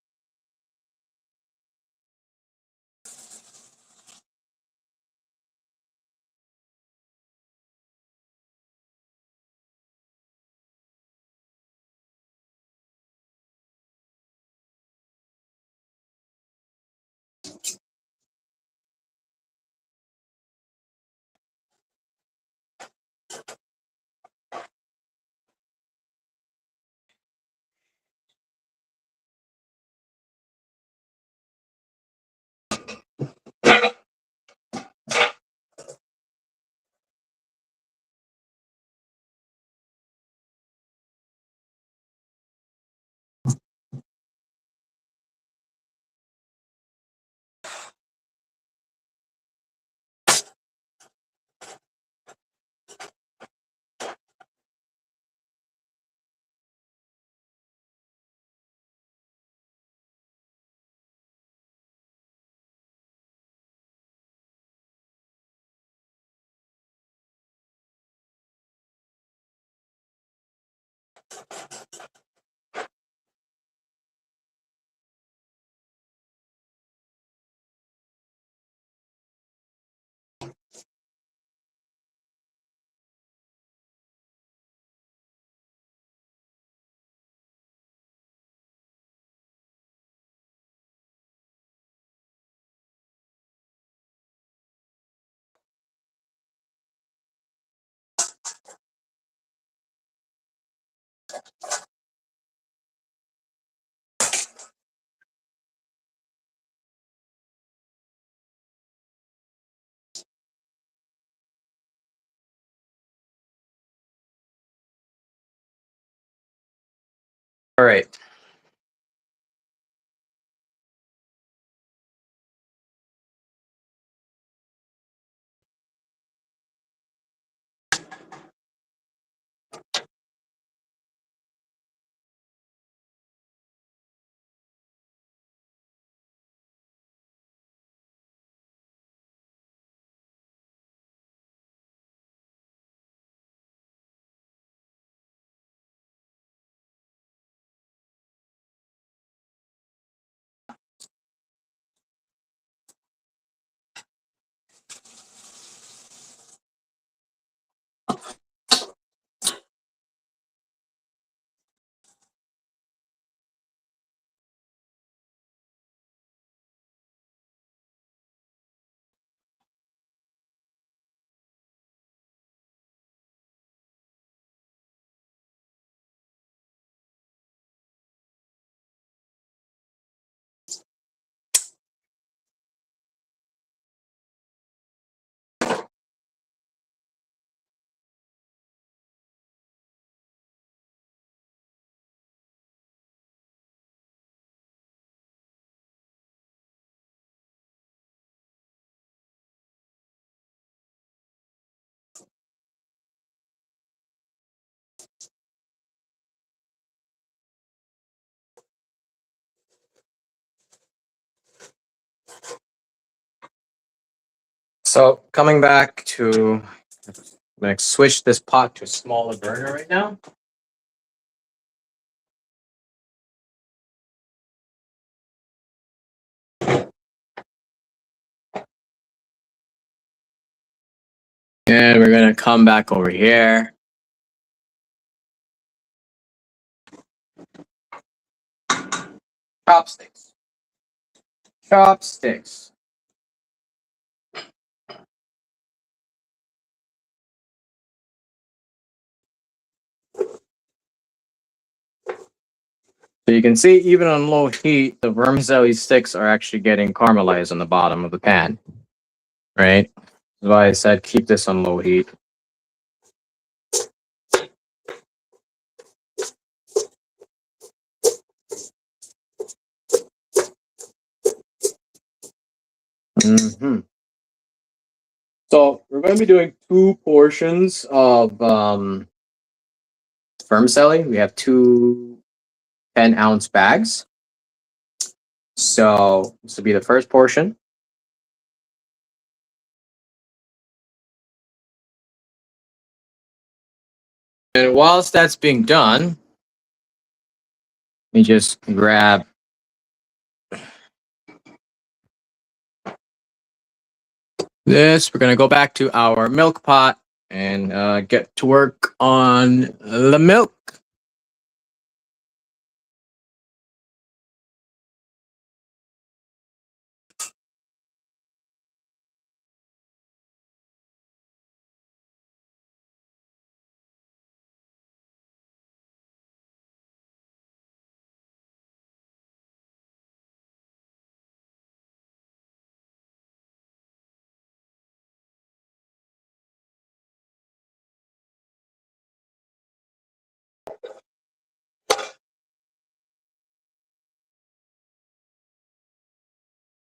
All right. So coming back to, I'm gonna switch this pot to a smaller burner right now. And we're gonna come back over here. Chopsticks. Chopsticks. So you can see even on low heat, the vermicelli sticks are actually getting caramelized on the bottom of the pan, right? That's why I said keep this on low heat. Mm-hmm. So we're going to be doing 2 portions of vermicelli. We have two 10-ounce bags. So this will be the first portion. And whilst that's being done, let me just grab this. We're going to go back to our milk pot and get to work on the milk.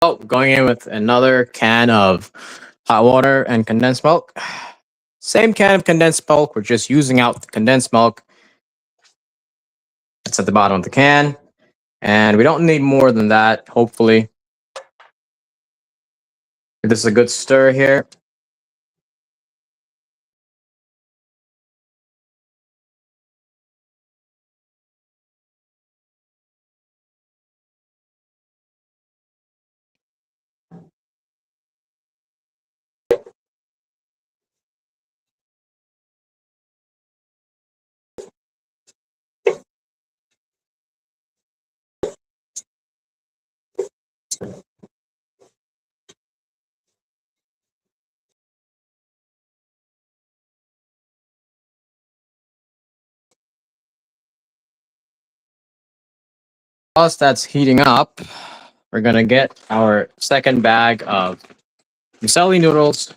Oh, going in with another can of hot water and condensed milk. Same can of condensed milk. We're just using out the condensed milk. It's at the bottom of the can. And we don't need more than that, hopefully. Give this a good stir here. Whilst that's heating up, we're going to get our second bag of vermicelli noodles.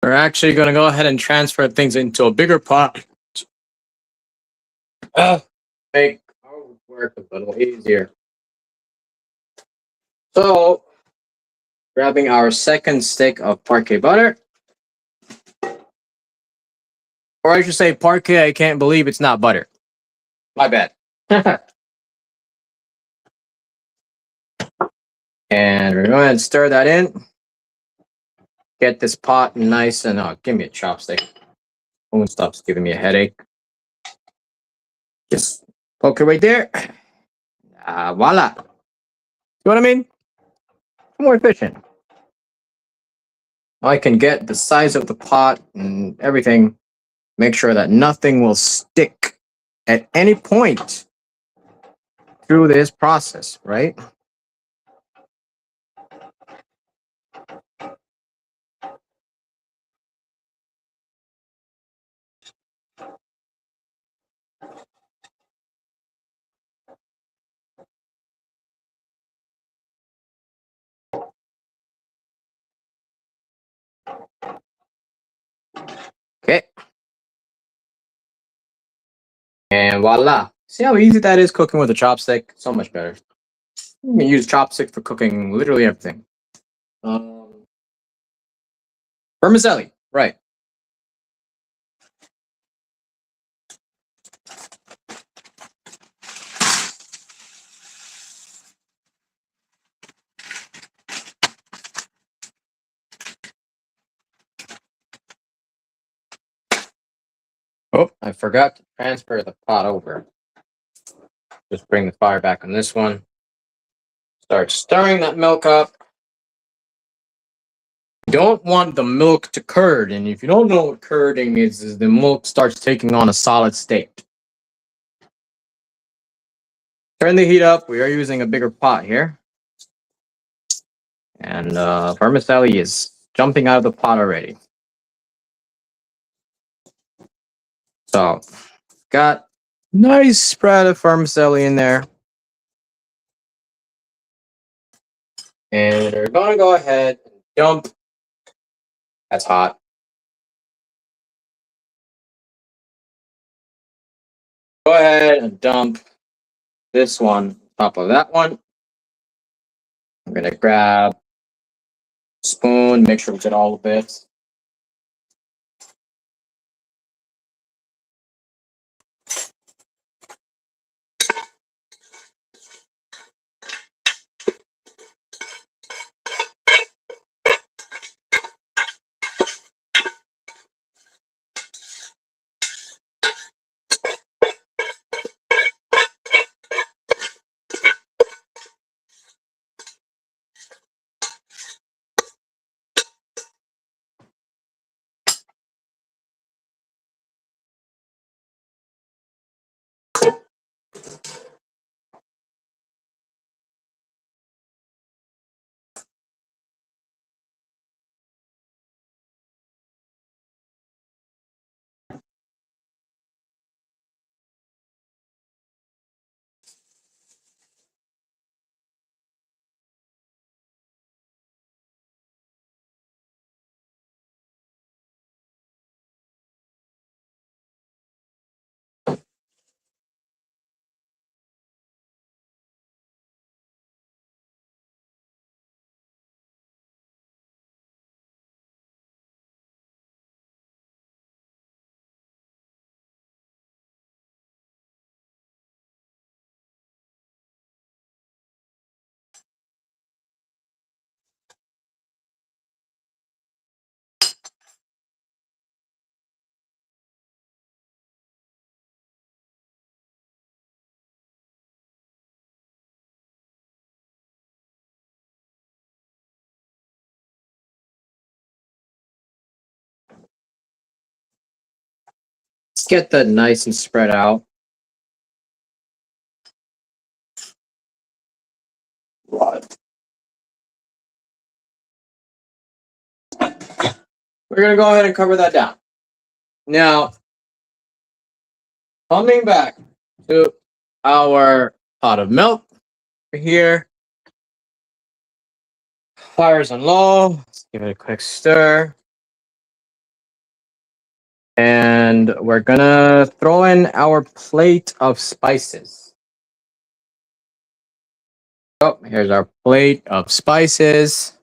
We're actually going to go ahead and transfer things into a bigger pot. Make our work a little easier. So, grabbing our second stick of parquet butter. Or I should say parquet, I can't believe it's not butter. My bad. And we're going to stir that in. Get this pot nice and give me a chopstick. Spoon stops giving me a headache. Just poke it right there. Voila. You know what I mean? More efficient. I can get the size of the pot and everything. Make sure that nothing will stick at any point through this process, right? Okay. And voila. See how easy that is cooking with a chopstick? So much better. You can use chopstick for cooking literally everything. Vermicelli, right. Oh, I forgot to transfer the pot over. Just bring the fire back on this one. Start stirring that milk up. You don't want the milk to curd, and if you don't know what curding is the milk starts taking on a solid state. Turn the heat up. We are using a bigger pot here. And vermicelli is jumping out of the pot already. So, got nice spread of vermicelli in there. And we're going to go ahead and dump. That's hot. Go ahead and dump this one on top of that one. I'm going to grab a spoon, make sure we get all the bits. Let's get that nice and spread out. Right. We're going to go ahead and cover that down. Now, coming back to our pot of milk here. Fire's on low. Let's give it a quick stir. And we're going to throw in our plate of spices. Oh, here's our plate of spices.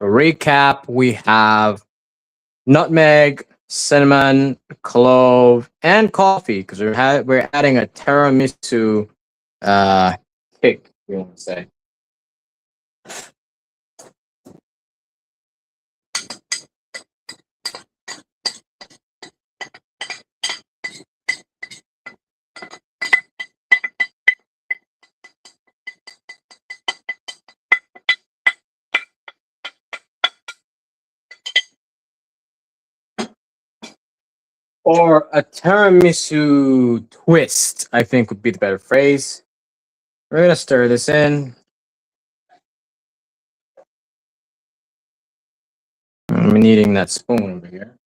To recap, we have nutmeg, cinnamon, clove, and coffee because we're adding a tiramisu kick, you want to say. Or a tiramisu twist, I think would be the better phrase. We're gonna stir this in. I'm needing that spoon over here.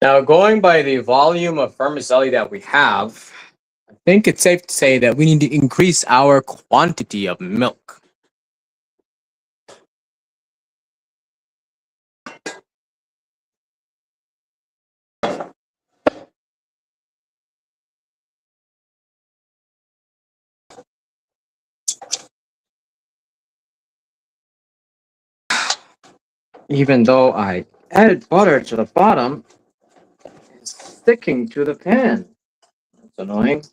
Now, going by the volume of vermicelli that we have, I think it's safe to say that we need to increase our quantity of milk. Even though I added butter to the bottom, it's sticking to the pan. That's annoying.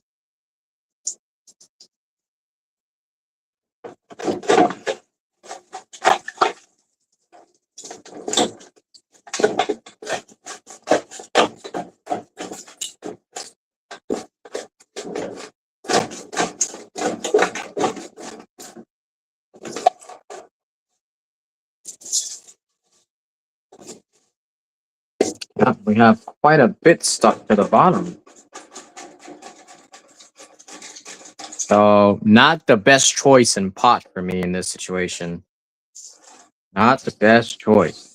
Yeah, we have quite a bit stuck to the bottom. So, not the best choice in pot for me in this situation. Not the best choice.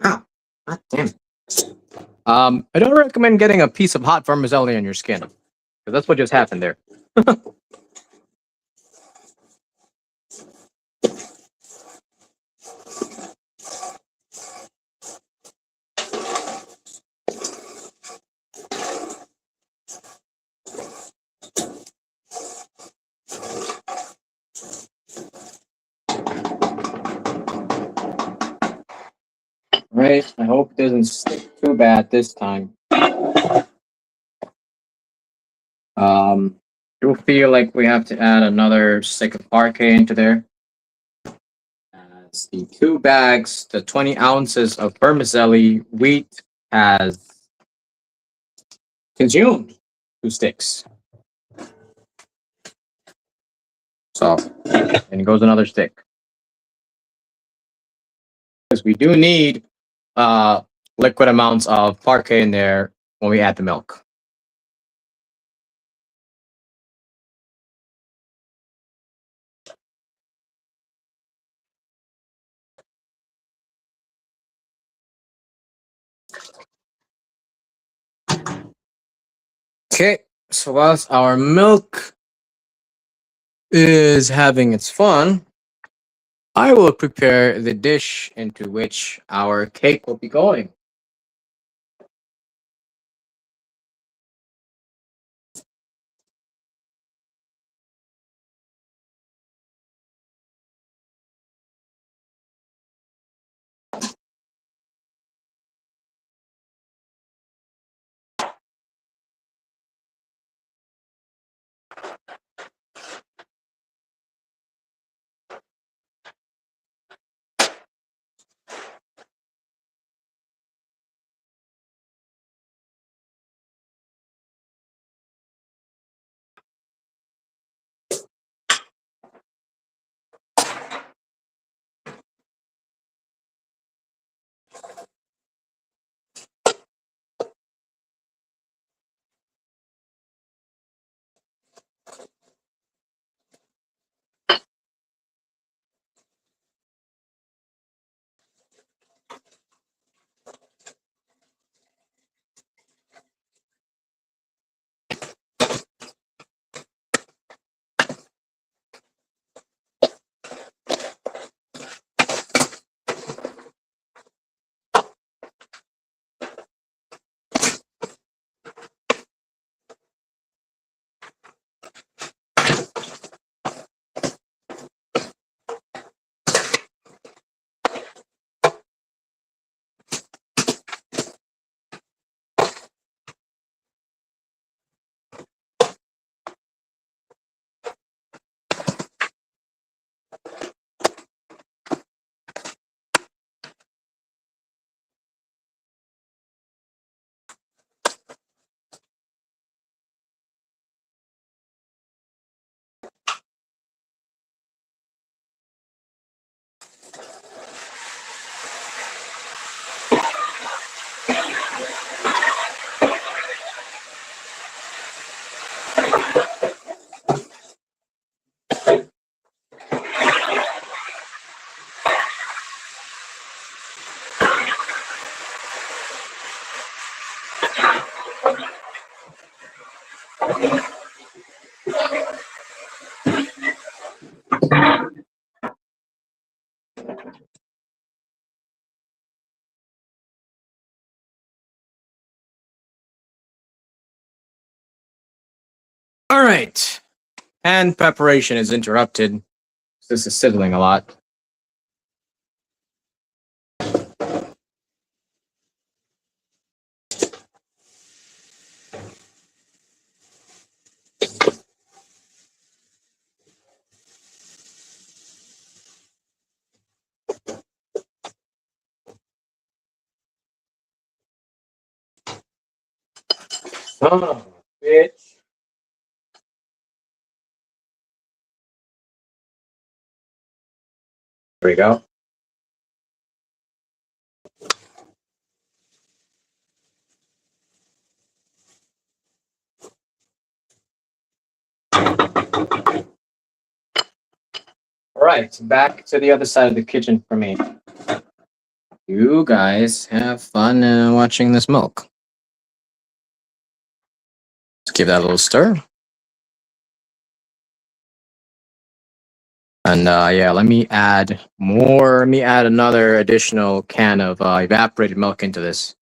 Ow. God damn it. I don't recommend getting a piece of hot vermicelli on your skin, because that's what just happened there. Right. I hope it doesn't stick too bad this time. Do feel like we have to add another stick of parquet into there. As the 2 bags, the 20 ounces of vermicelli wheat has consumed 2 sticks. So, and goes another stick. Because we do need liquid amounts of parquet in there when we add the milk. Okay, so whilst our milk is having its fun, I will prepare the dish into which our cake will be going. All right. And preparation is interrupted. This is sizzling a lot. Son of a bitch. There we go. All right, back to the other side of the kitchen for me. You guys have fun watching this milk. Let's give that a little stir. And yeah, let me add more. Let me add another additional can of evaporated milk into this.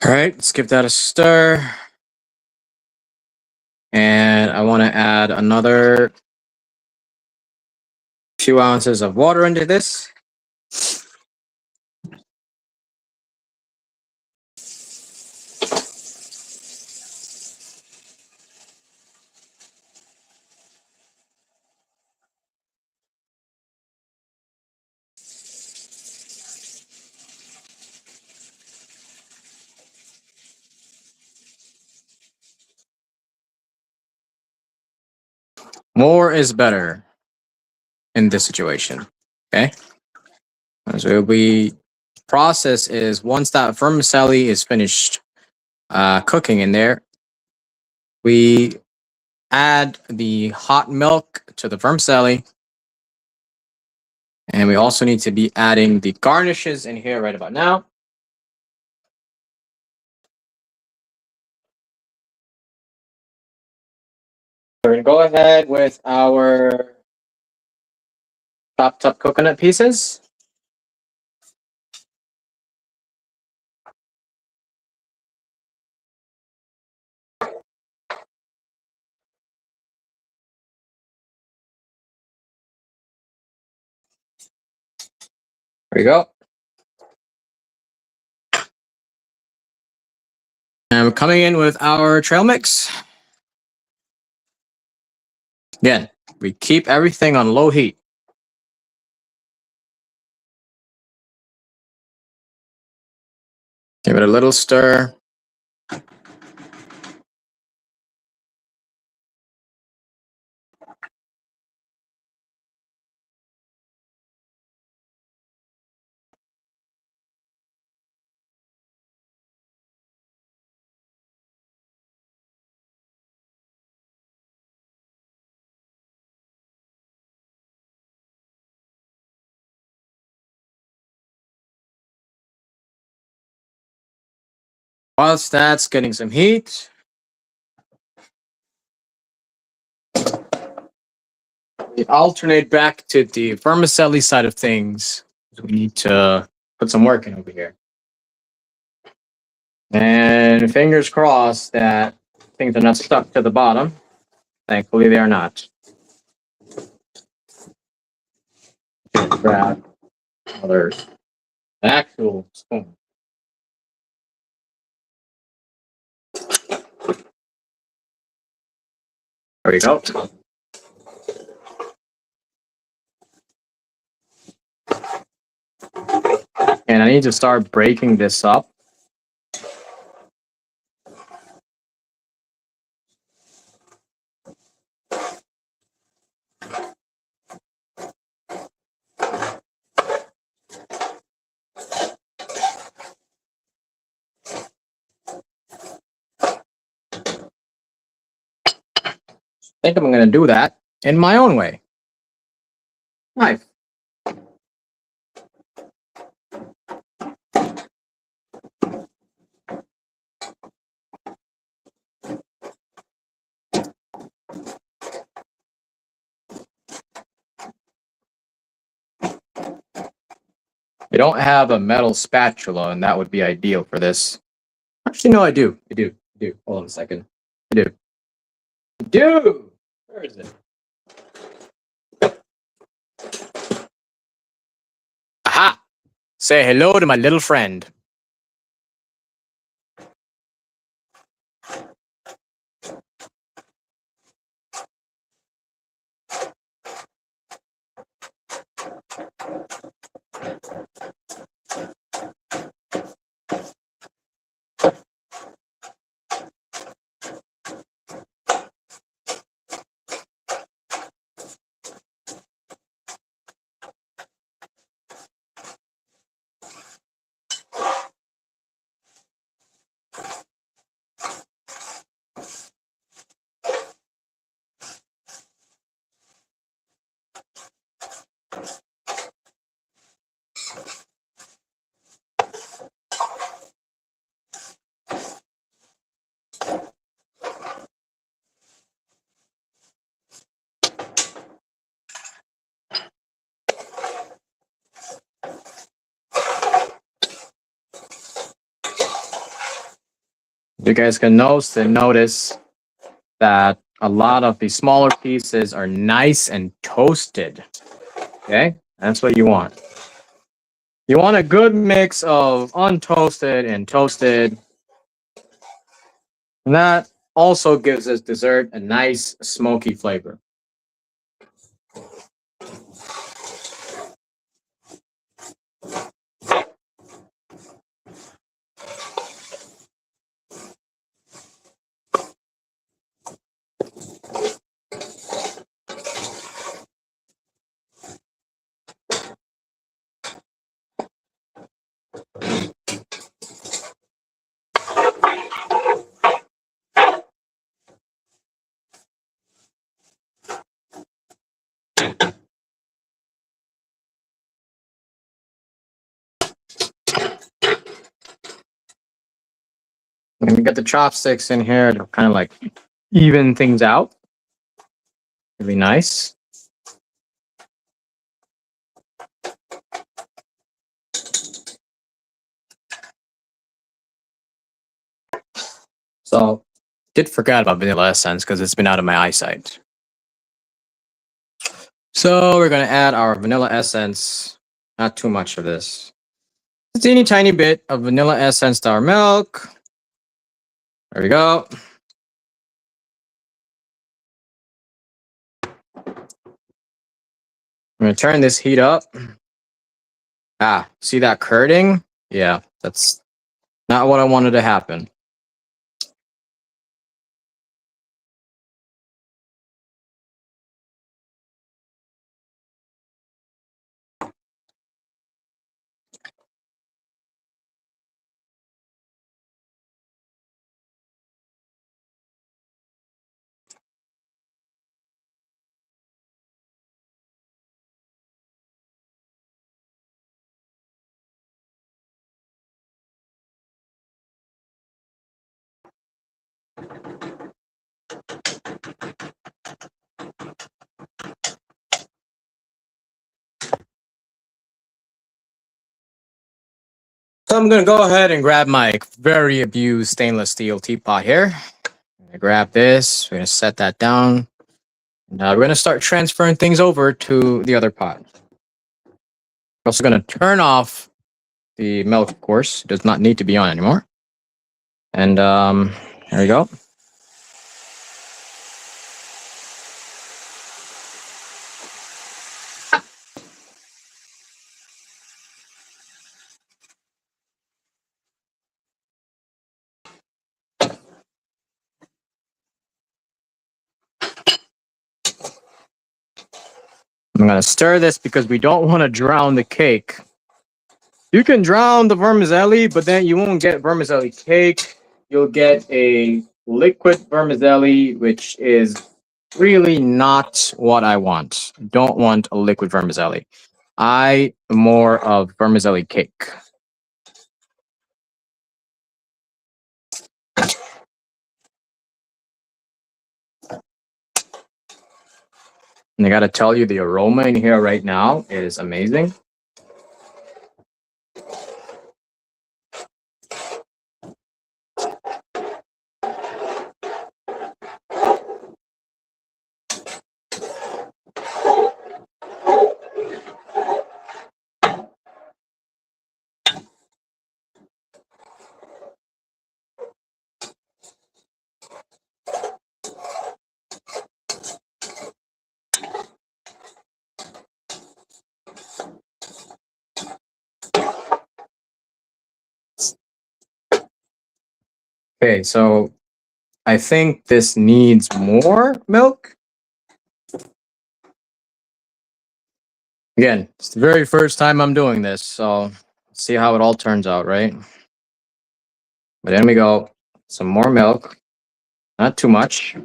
All right, let's give that a stir. And I want to add another few ounces of water into this. More is better in this situation. Okay. So we process is once that vermicelli is finished cooking in there, we add the hot milk to the vermicelli. And we also need to be adding the garnishes in here right about now. We're going to go ahead with our chopped up coconut pieces. There we go. And we're coming in with our trail mix. Again, we keep everything on low heat. Give it a little stir. Whilst that's getting some heat, we alternate back to the vermicelli side of things. We need to put some work in over here. And fingers crossed that things are not stuck to the bottom. Thankfully, they are not. Grab another actual spoon. There we go. And I need to start breaking this up. I think I'm going to do that in my own way. Knife. I don't have a metal spatula, and that would be ideal for this. Actually, no, I do. I do. Hold on a second. I do. Where is it? Aha! Say hello to my little friend. You guys can notice that a lot of the smaller pieces are nice and toasted. Okay, that's what you want. You want a good mix of untoasted and toasted. And that also gives this dessert a nice smoky flavor. And we got the chopsticks in here to kind of like even things out. Really nice. So, did forget about vanilla essence because it's been out of my eyesight. So we're gonna add our vanilla essence. Not too much of this. A teeny tiny bit of vanilla essence to our milk. There we go. I'm gonna turn this heat up. Ah, see that curding? Yeah, that's not what I wanted to happen. So I'm gonna go ahead and grab my very abused stainless steel teapot here. I'm gonna grab this. We're gonna set that down. Now we're gonna start transferring things over to the other pot. We're also gonna turn off the milk, of course. It does not need to be on anymore. And there we go. I'm gonna stir this because we don't want to drown the cake. You can drown the vermicelli, but then you won't get vermicelli cake. You'll get a liquid vermicelli, which is really not what I want. Don't want a liquid vermicelli. I more of vermicelli cake. And I gotta tell you, the aroma in here right now is amazing. Okay, so I think this needs more milk. Again, it's the very first time I'm doing this, so let's see how it all turns out, right? But then we go, some more milk, not too much.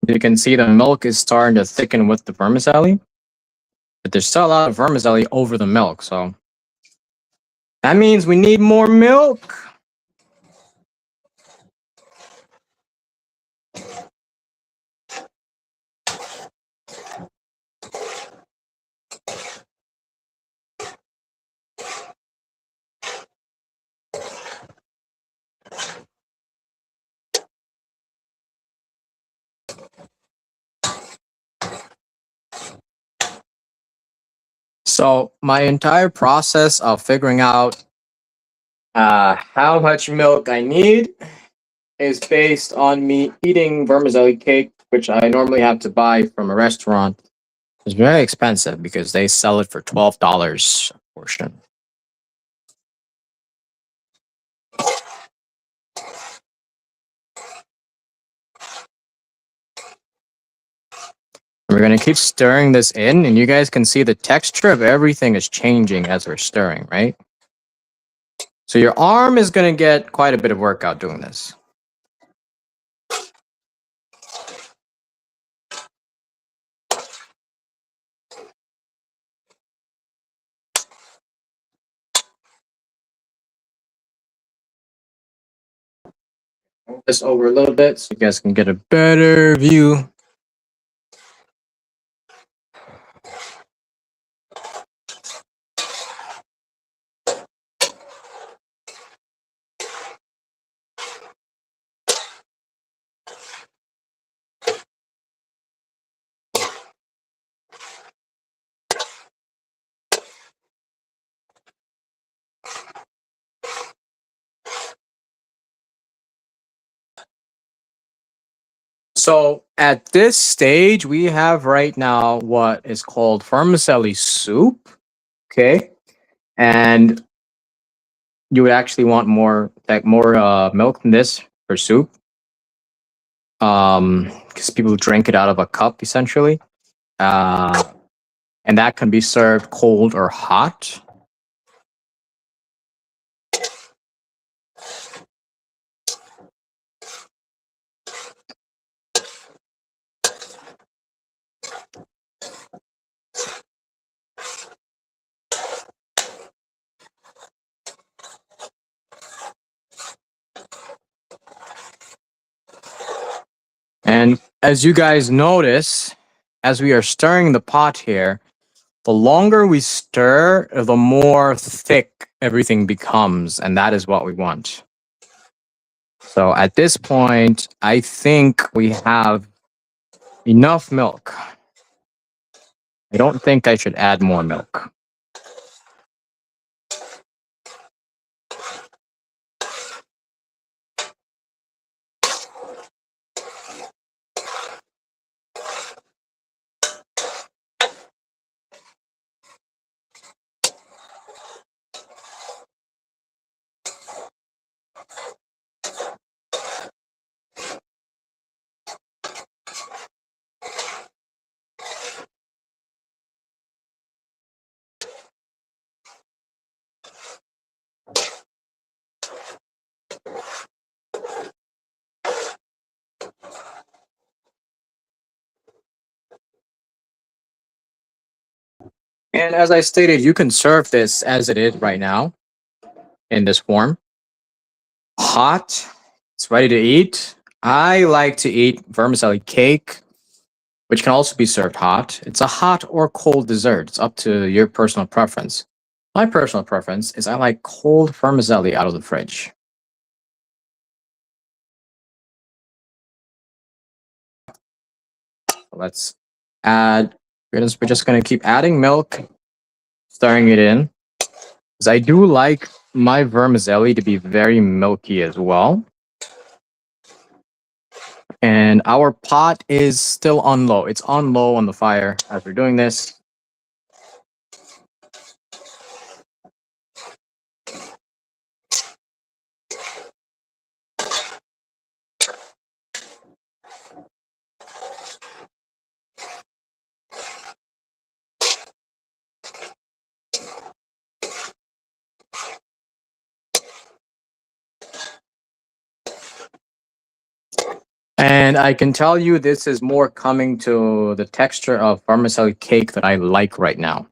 You can see the milk is starting to thicken with the vermicelli, but there's still a lot of vermicelli over the milk, so that means we need more milk. So my entire process of figuring out how much milk I need is based on me eating vermicelli cake, which I normally have to buy from a restaurant. It's very expensive because they sell it for $12 a portion. We're gonna keep stirring this in, and you guys can see the texture of everything is changing as we're stirring, right? So your arm is gonna get quite a bit of workout doing this. Move this over a little bit so you guys can get a better view. So at this stage, we have right now what is called vermicelli soup. Okay. And you would actually want more milk than this for soup. Because people drink it out of a cup essentially. And that can be served cold or hot. And as you guys notice, as we are stirring the pot here, the longer we stir, the more thick everything becomes, and that is what we want. So at this point, I think we have enough milk. I don't think I should add more milk. And as I stated, you can serve this as it is right now in this form. Hot, it's ready to eat. I like to eat vermicelli cake, which can also be served hot. It's a hot or cold dessert. It's up to your personal preference. My personal preference is I like cold vermicelli out of the fridge. Let's add, we're just going to keep adding milk, stirring it in. Because I do like my vermicelli to be very milky as well. And our pot is still on low. It's on low on the fire as we're doing this. And And I can tell you this is more coming to the texture of vermicelli cake that I like right now.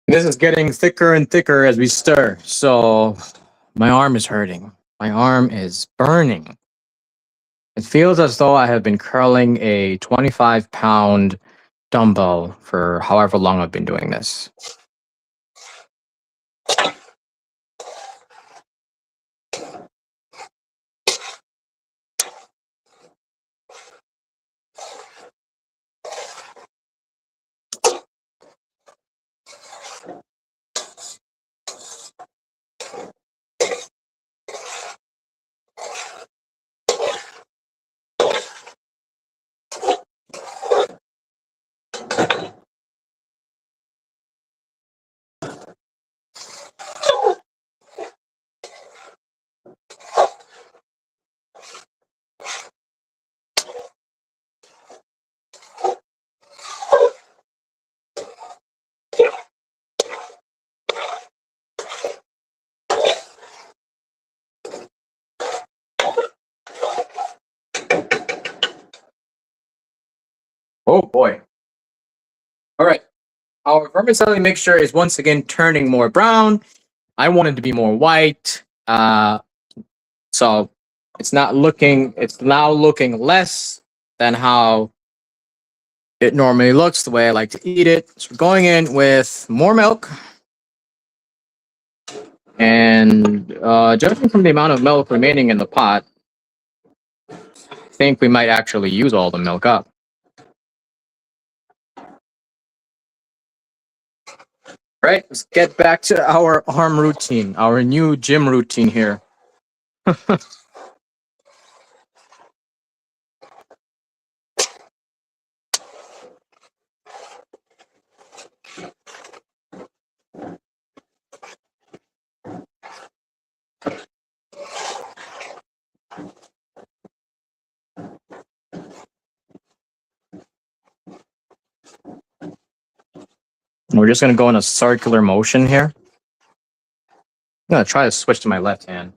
This is getting thicker and thicker as we stir. So my arm is hurting. My arm is burning. It feels as though I have been curling a 25-pound dumbbell for however long I've been doing this. Oh boy. All right. Our vermicelli mixture is once again turning more brown. I want it to be more white. So it's now looking less than how it normally looks, the way I like to eat it. So we're going in with more milk. And judging from the amount of milk remaining in the pot, I think we might actually use all the milk up. Right, let's get back to our arm routine, our new gym routine here. We're just going to go in a circular motion here. I'm going to try to switch to my left hand.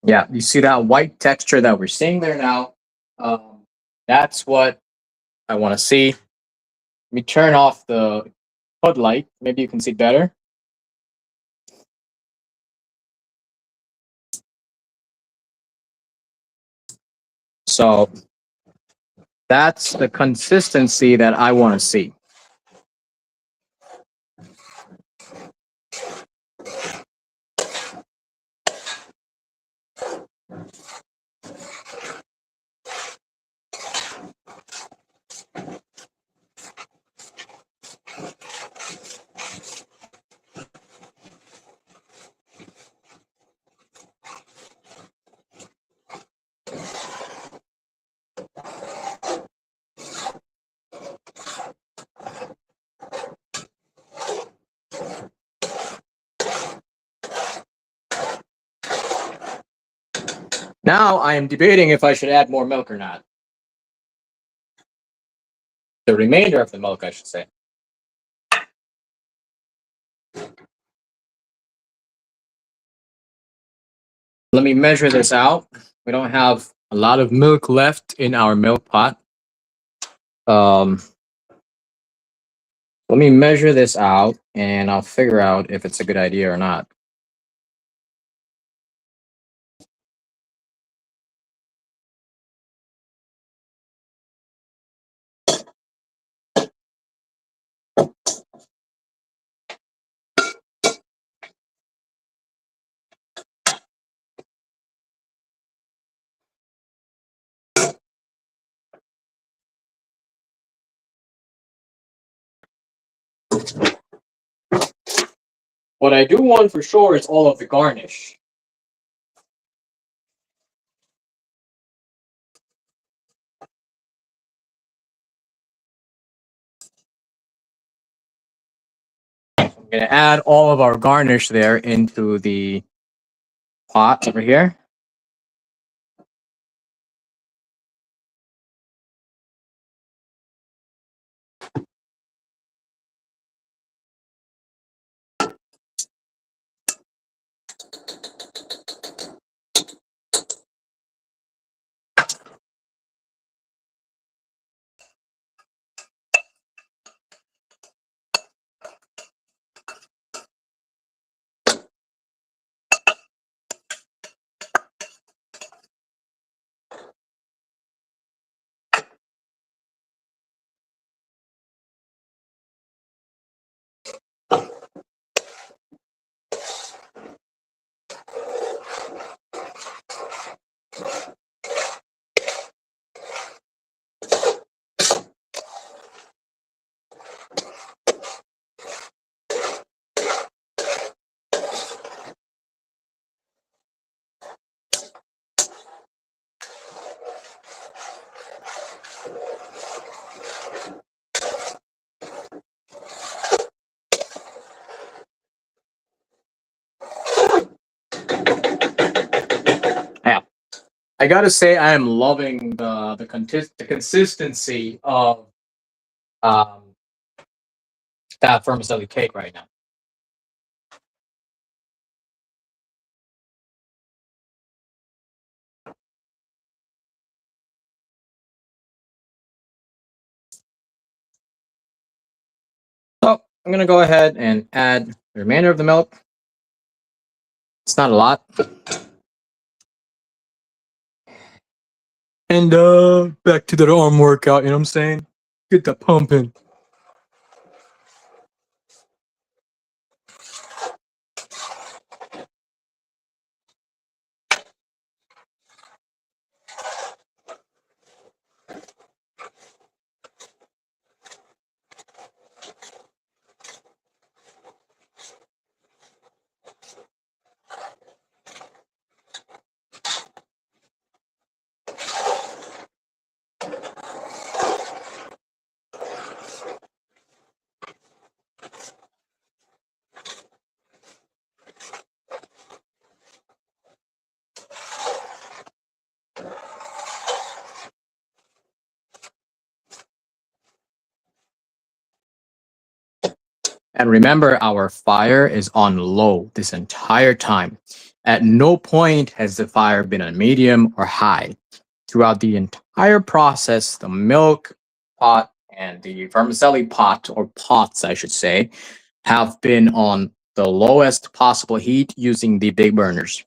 Yeah, you see that white texture that we're seeing there now? That's what I want to see. Let me turn off the hood light. Maybe you can see better. So that's the consistency that I want to see. Now I am debating if I should add more milk or not. The remainder of the milk, I should say. Let me measure this out. We don't have a lot of milk left in our milk pot. Let me measure this out and I'll figure out if it's a good idea or not. What I do want for sure is all of the garnish. I'm going to add all of our garnish there into the pot over here. Yeah. I gotta say, I am loving the consistency of um, that vermicelli cake right now. So I'm gonna go ahead and add the remainder of the milk. It's not a lot. And back to the arm workout, you know what I'm saying? Get the pumping. And remember, our fire is on low this entire time. At no point has the fire been on medium or high. Throughout the entire process, the milk pot and the vermicelli pot, or pots, I should say, have been on the lowest possible heat using the big burners.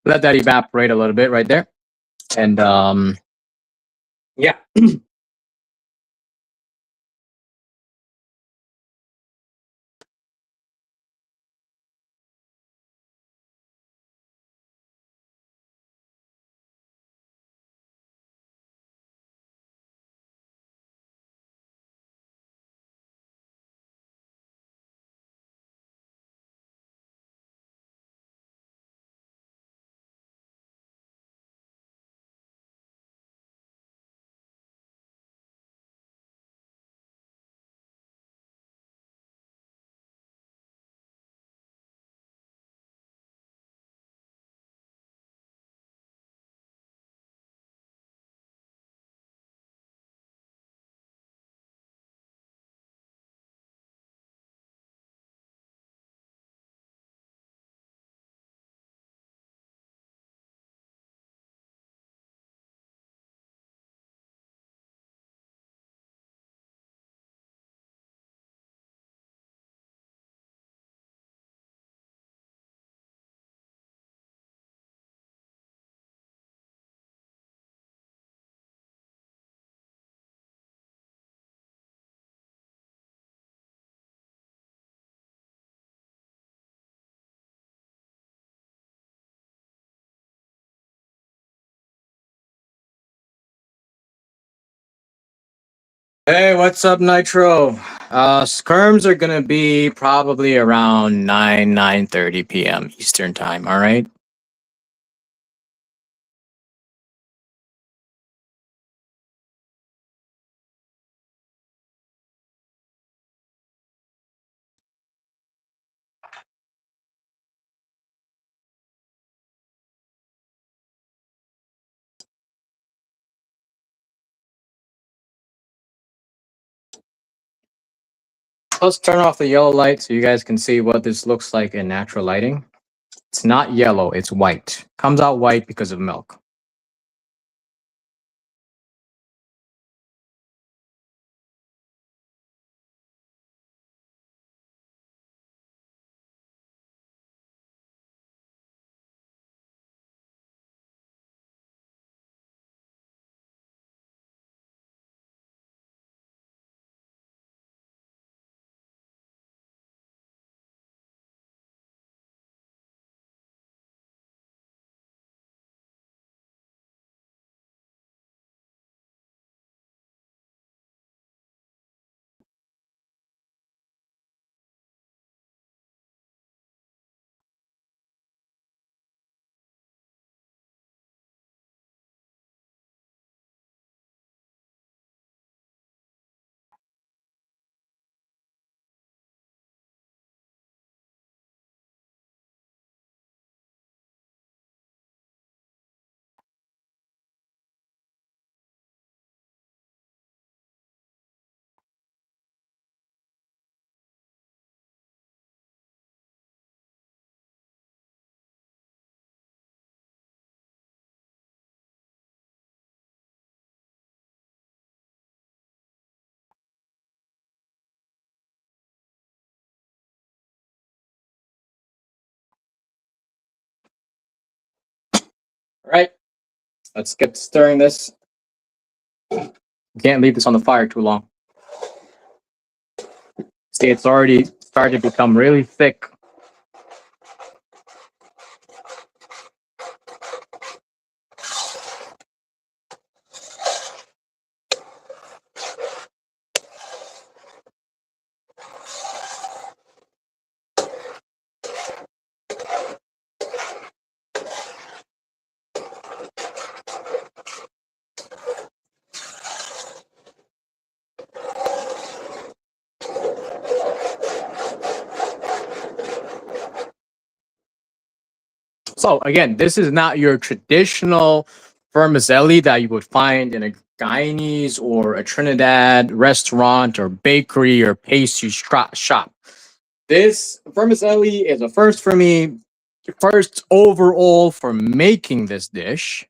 Let that evaporate a little bit right there. And yeah. Hey, what's up, Nitro? Skirms are gonna be probably around 9:30 p.m. Eastern time. All right. Let's turn off the yellow light so you guys can see what this looks like in natural lighting. It's not yellow, it's white. Comes out white because of milk. All right, let's get stirring this. You can't leave this on the fire too long. See, it's already started to become really thick. So again, this is not your traditional vermicelli that you would find in a Guyanese or a Trinidad restaurant or bakery or pastry shop. This vermicelli is a first for me, first overall for making this dish.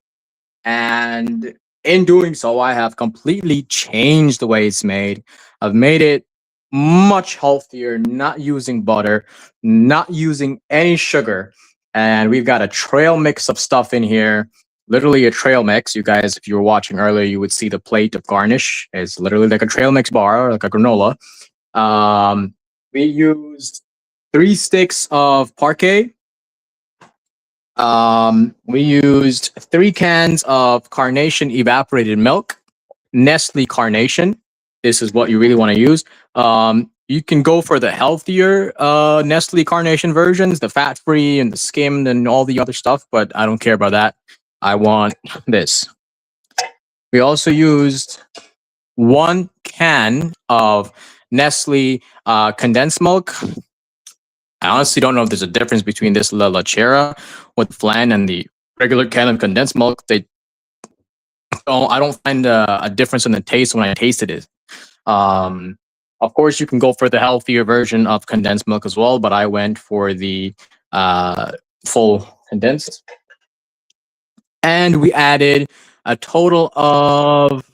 And in doing so, I have completely changed the way it's made. I've made it much healthier, not using butter, not using any sugar. And we've got a trail mix of stuff in here. Literally a trail mix. You guys, if you were watching earlier, you would see the plate of garnish. It's literally like a trail mix bar, like a granola. We used 3 sticks of parquet. We used 3 cans of carnation evaporated milk, Nestle carnation. This is what you really want to use. You can go for the healthier Nestle carnation versions, the fat free and the skimmed and all the other stuff, but I don't care about that. I want this. We also used 1 can of Nestle condensed milk. I honestly don't know if there's a difference between this La Lechera with flan and the regular can of condensed milk. I don't find a difference in the taste when I tasted it. Um, of course, you can go for the healthier version of condensed milk as well, but I went for the uh, full condensed. And we added a total of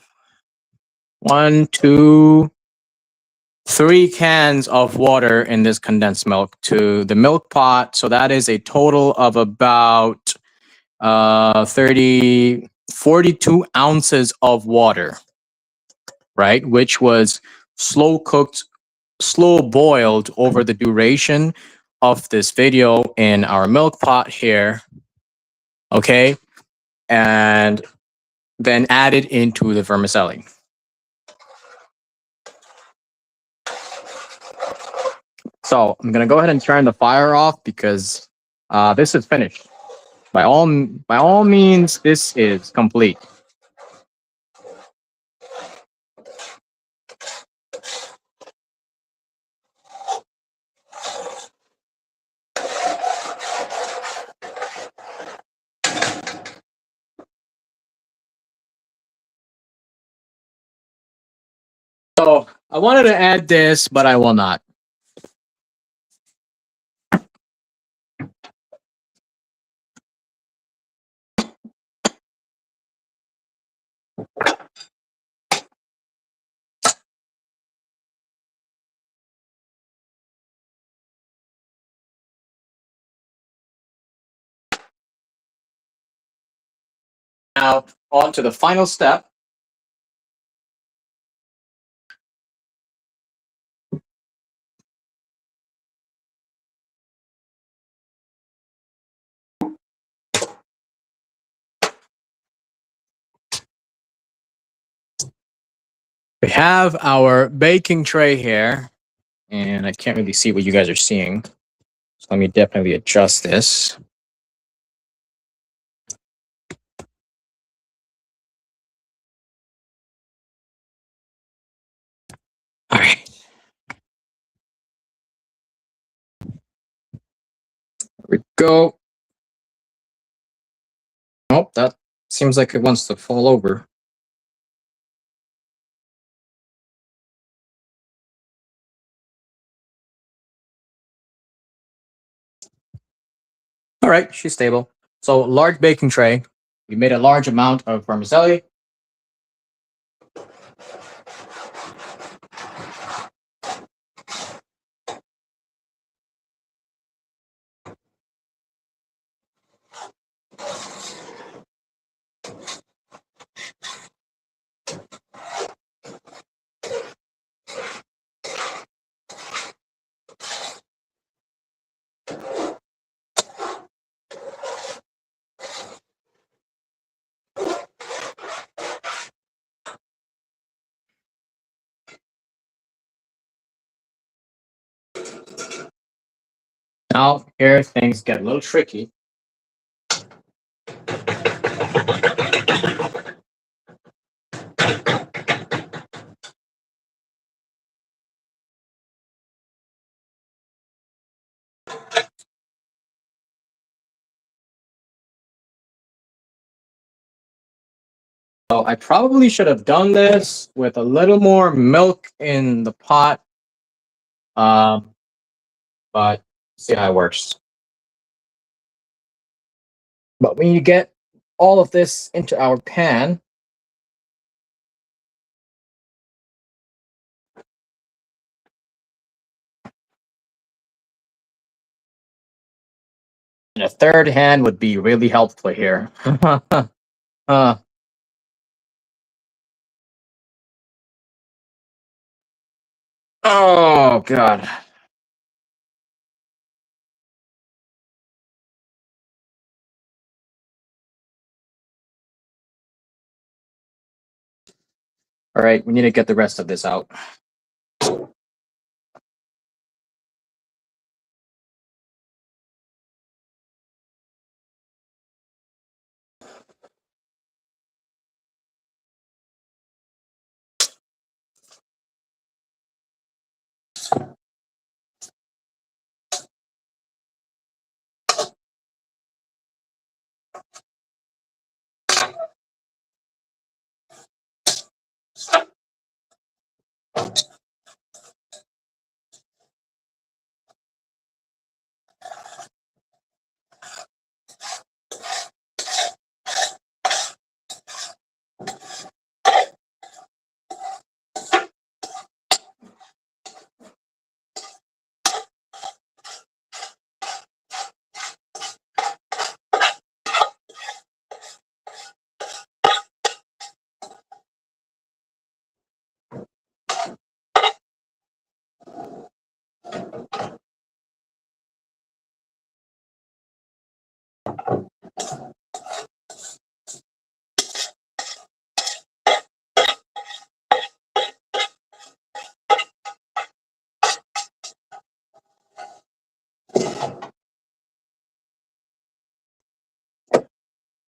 3 cans of water in this condensed milk to the milk pot. So that is a total of about 42 ounces of water, right? Which was slow cooked, slow boiled over the duration of this video in our milk pot here. Okay. And then added into the vermicelli. So I'm gonna go ahead and turn the fire off because this is finished. By all means, this is complete. So I wanted to add this, but I will not. Now on to the final step. We have our baking tray here, and I can't really see what you guys are seeing. So let me definitely adjust this. All right. There we go. Oh, that seems like it wants to fall over. All right, she's stable. So large baking tray. We made a large amount of vermicelli. Now here things get a little tricky. So I probably should have done this with a little more milk in the pot. Um, but see how it works. But when you get all of this into our pan, and a third hand would be really helpful here. uh, oh god. All right, we need to get the rest of this out.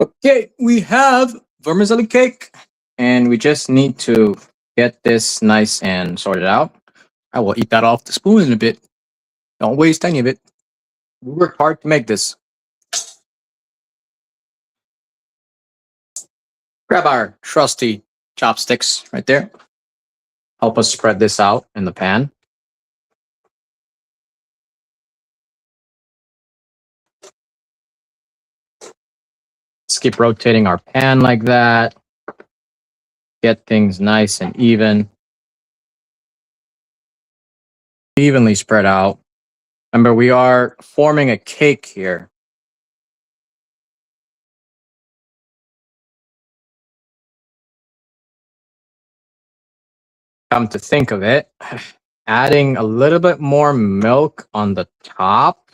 Okay, we have vermicelli cake, and we just need to get this nice and sorted out. I will eat that off the spoon in a bit. Don't waste any of it. We worked hard to make this. Grab our trusty chopsticks right there. Help us spread this out in the pan. Let's keep rotating our pan like that. Get things nice and even. Evenly spread out. Remember, we are forming a cake here. Come to think of it, adding a little bit more milk on the top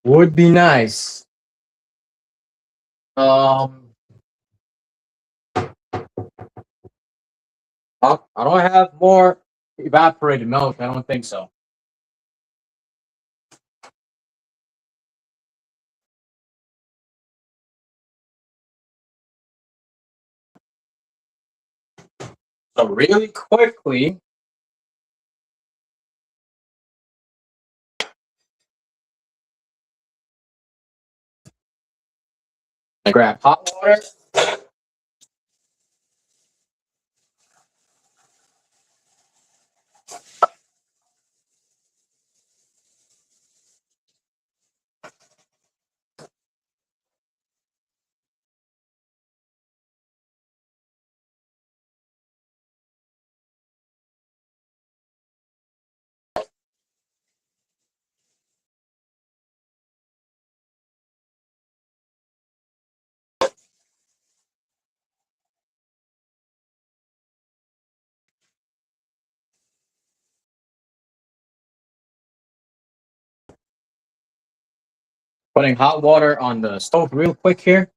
would be nice. Um, I don't have more evaporated milk. I don't think so. So really quickly, I grab hot water. Putting hot water on the stove real quick here.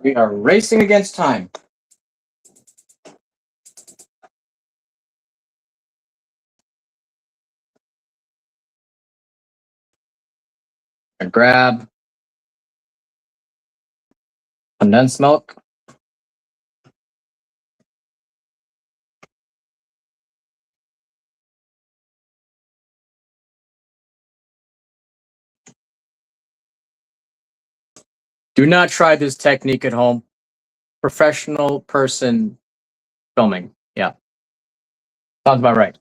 We are racing against time. I grab condensed milk. Do not try this technique at home. Professional person filming. Yeah. Sounds about right.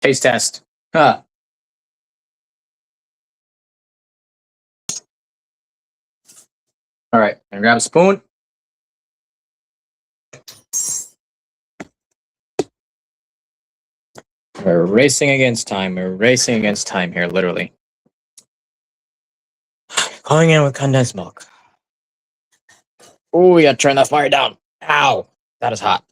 Taste test. Huh. All right. And grab a spoon. We're racing against time. We're racing against time here, literally. Going in with condensed milk. Oh, we gotta turn that fire down. Ow. That is hot.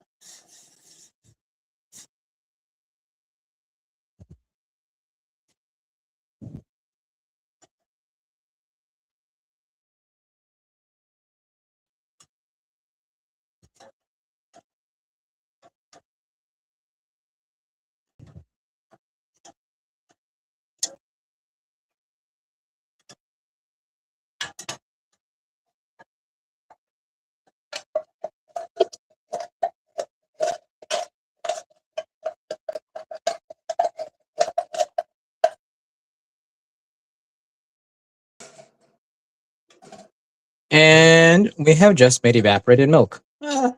And we have just made evaporated milk with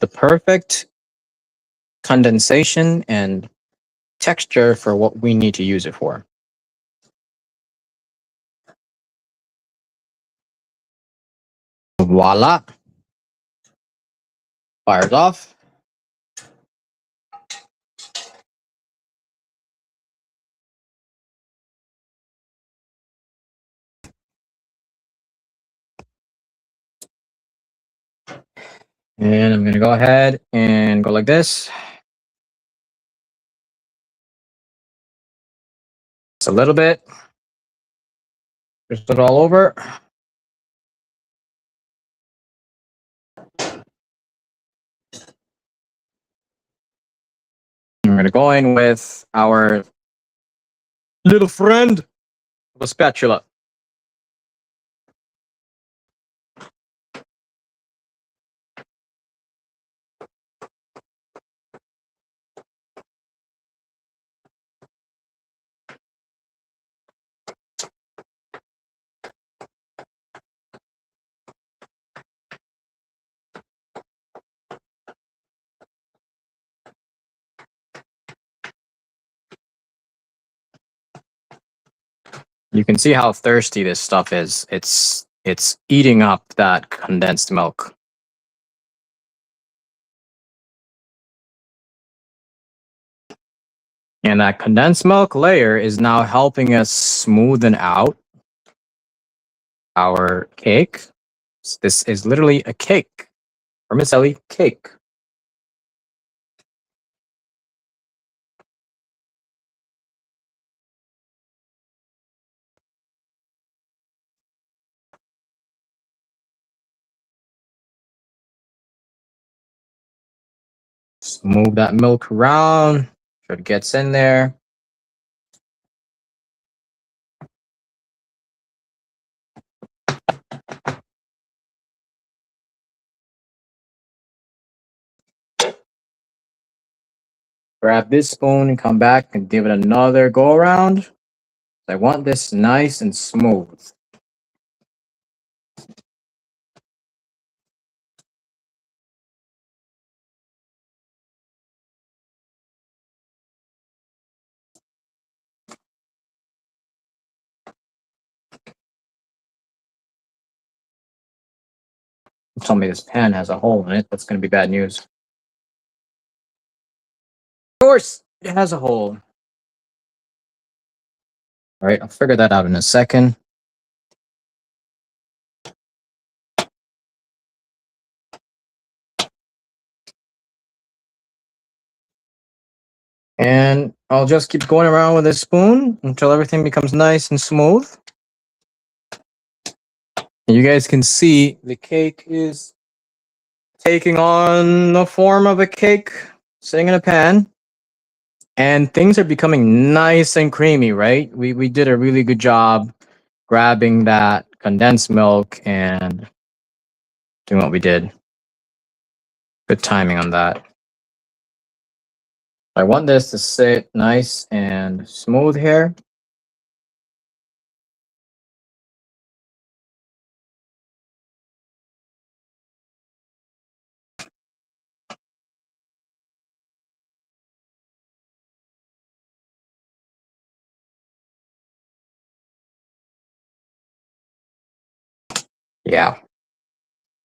the perfect condensation and texture for what we need to use it for. Voila. Fire's off. And I'm going to go ahead and go like this. Just a little bit. Just put it all over. We're going to go in with our little friend, the spatula. You can see how thirsty this stuff is. It's eating up that condensed milk. And that condensed milk layer is now helping us smoothen out our cake. This is literally a cake. Vermicelli cake. Just move that milk around so it gets in there. Grab this spoon and come back and give it another go around. I want this nice and smooth. Tell me this pan has a hole in it. That's going to be bad news. Of course, it has a hole. All right, I'll figure that out in a second. And I'll just keep going around with this spoon until everything becomes nice and smooth. And you guys can see the cake is taking on the form of a cake sitting in a pan. And things are becoming nice and creamy, right? We did a really good job grabbing that condensed milk and doing what we did. Good timing on that. I want this to sit nice and smooth here. Yeah.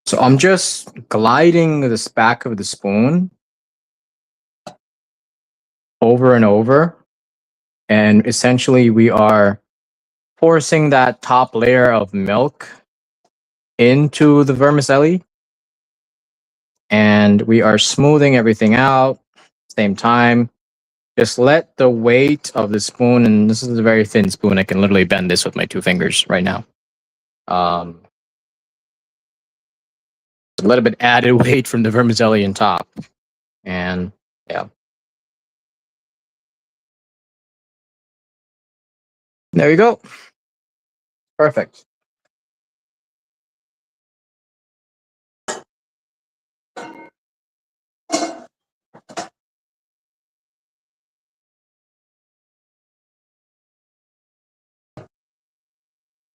So I'm just gliding the back of the spoon over and over. And essentially, we are forcing that top layer of milk into the vermicelli. And we are smoothing everything out. Same time, just let the weight of the spoon, and this is a very thin spoon. I can literally bend this with my two fingers right now. A little bit added weight from the vermicelli on top. And yeah. There you go. Perfect.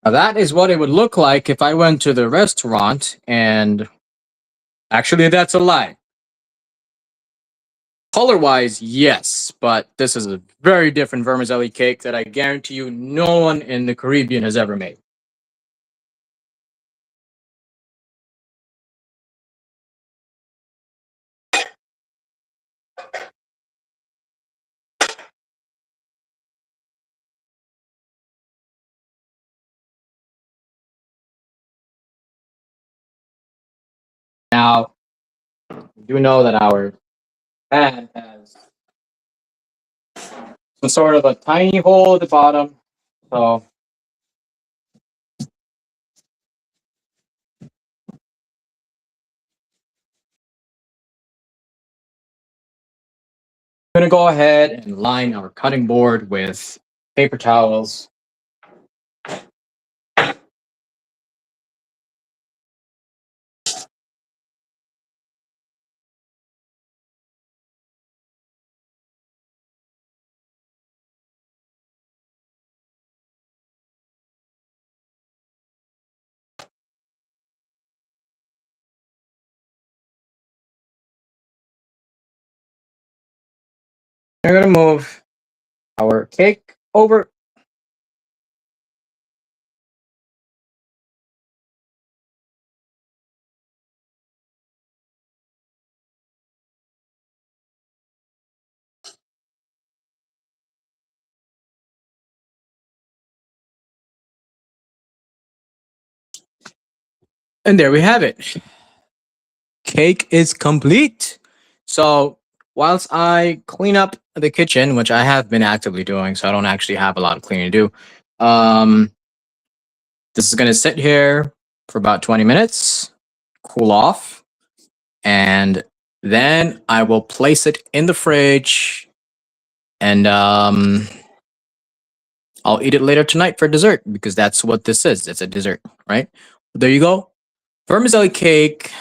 Now that is what it would look like if I went to the restaurant, and actually, that's a lie. Color wise, yes, but this is a very different vermicelli cake that I guarantee you no one in the Caribbean has ever made. Now, you know that our pan has some sort of a tiny hole at the bottom. So I'm going to go ahead and line our cutting board with paper towels. We're going to move our cake over. And there we have it. Cake is complete. So, whilst I clean up the kitchen, which I have been actively doing, so I don't actually have a lot of cleaning to do, this is going to sit here for about 20 minutes, cool off, and then I will place it in the fridge, and I'll eat it later tonight for dessert because that's what this is. It's a dessert, right? There you go. Vermicelli cake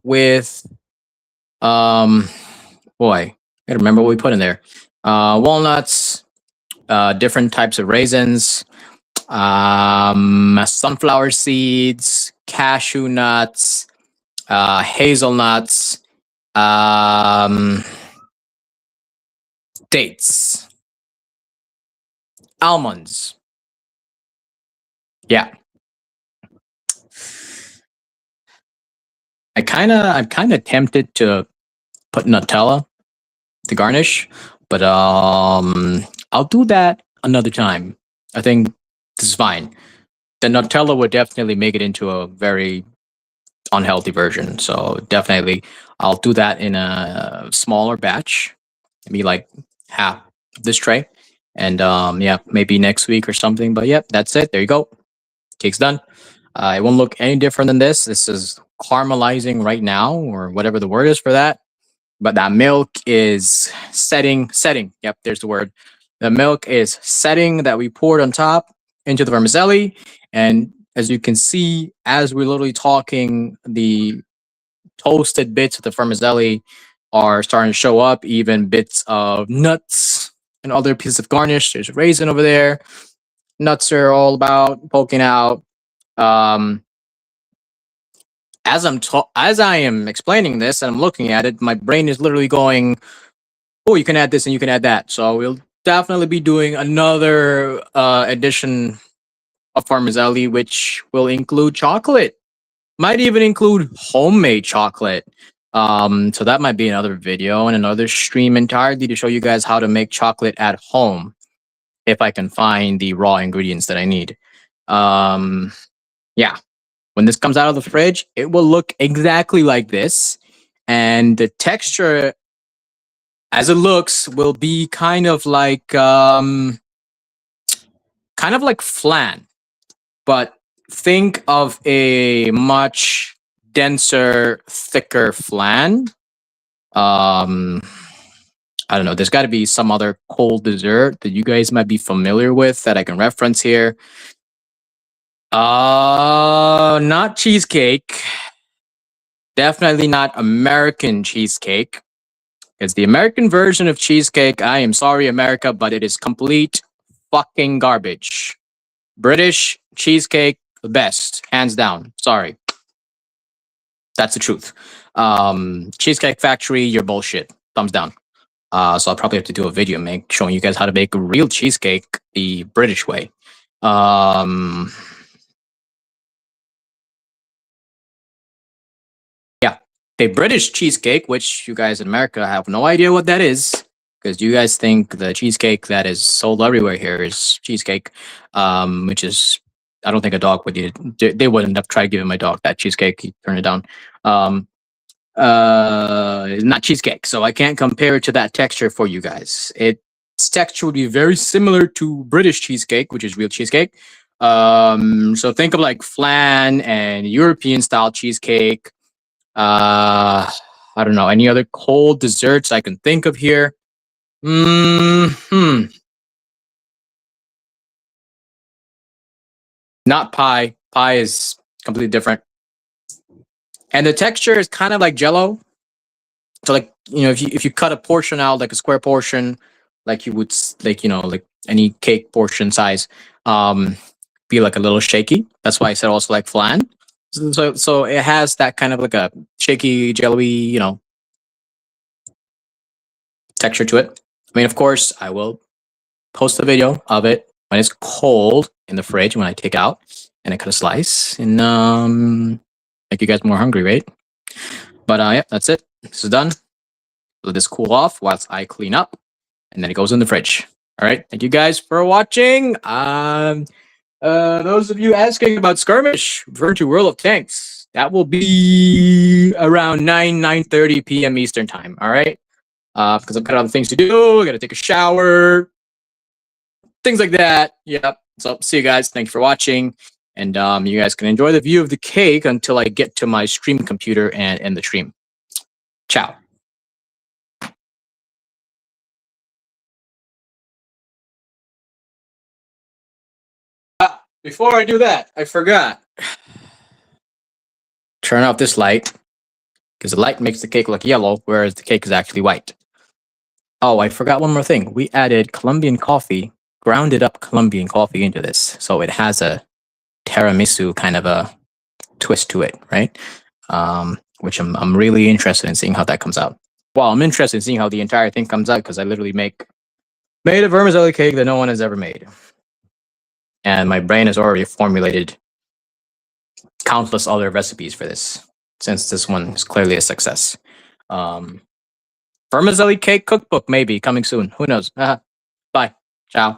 with boy, I gotta remember what we put in there. Walnuts, different types of raisins, sunflower seeds, cashew nuts, hazelnuts, dates, almonds. Yeah. I'm kind of tempted to put Nutella to garnish, but I'll do that another time. I think this is fine. The Nutella would definitely make it into a very unhealthy version. So definitely, I'll do that in a smaller batch, maybe like half this tray, and yeah, maybe next week or something. But yep, that's it. There you go. Cake's done. It won't look any different than this. This is caramelizing right now, or whatever the word is for that. But that milk is setting. Yep, there's the word. The milk is setting that we poured on top into the vermicelli. And as you can see, as we're literally talking, the toasted bits of the vermicelli are starting to show up, even bits of nuts and other pieces of garnish. There's a raisin over there. Nuts are all about poking out. Um, as I am explaining this and I'm looking at it, my brain is literally going, "Oh, you can add this and you can add that." So we'll definitely be doing another edition of vermicelli, which will include chocolate. Might even include homemade chocolate. So that might be another video and another stream entirely to show you guys how to make chocolate at home if I can find the raw ingredients that I need. Um, yeah, when this comes out of the fridge, it will look exactly like this, and the texture, as it looks, will be kind of like flan, but think of a much denser, thicker flan. Um, I don't know. There's got to be some other cold dessert that you guys might be familiar with that I can reference here. Not cheesecake. Definitely not American cheesecake. It's the American version of cheesecake. I am sorry, America, but it is complete fucking garbage. British cheesecake, the best, hands down. Sorry, that's the truth. Cheesecake Factory, you're bullshit. Thumbs down. So I'll probably have to do a video showing you guys how to make a real cheesecake the British way. Um, yeah, the British cheesecake, which you guys in America have no idea what that is, because you guys think the cheesecake that is sold everywhere here is cheesecake, which is I don't think a dog would eat it. They wouldn't have tried giving my dog that cheesecake. He turned it down. Um, not cheesecake, so I can't compare it to that texture for you guys. Its texture would be very similar to British cheesecake, which is real cheesecake. So think of like flan and European style cheesecake. I don't know any other cold desserts I can think of here. Hmm. Not pie. Pie is completely different, and the texture is kind of like Jello. So like if you cut a portion out like a square portion, like you would like like any cake portion size, um, be like a little shaky. That's why I said also like flan. So it has that kind of like a shaky, jelly, texture to it. I mean, of course, I will post a video of it when it's cold in the fridge when I take out and I cut a slice and make you guys more hungry, right? But yeah, that's it. This is done. Let this cool off whilst I clean up, and then it goes in the fridge. All right. Thank you guys for watching. Those of you asking about Skirmish, refer to World of Tanks. That will be around 9:30 p.m. Eastern time. All right. Because I've got other things to do. I got to take a shower, things like that. Yep. So see you guys. Thank you for watching. And you guys can enjoy the view of the cake until I get to my stream computer and end the stream. Ciao. Before I do that, I forgot. Turn off this light because the light makes the cake look yellow, whereas the cake is actually white. Oh, I forgot one more thing. We added Colombian coffee, grounded up Colombian coffee into this, so it has a tiramisu kind of a twist to it, right? Which I'm really interested in seeing how that comes out. Well, I'm interested in seeing how the entire thing comes out because I literally made a vermicelli cake that no one has ever made, and my brain has already formulated countless other recipes for this, since this one is clearly a success. Vermicelli cake cookbook maybe coming soon. Who knows? Bye. Ciao.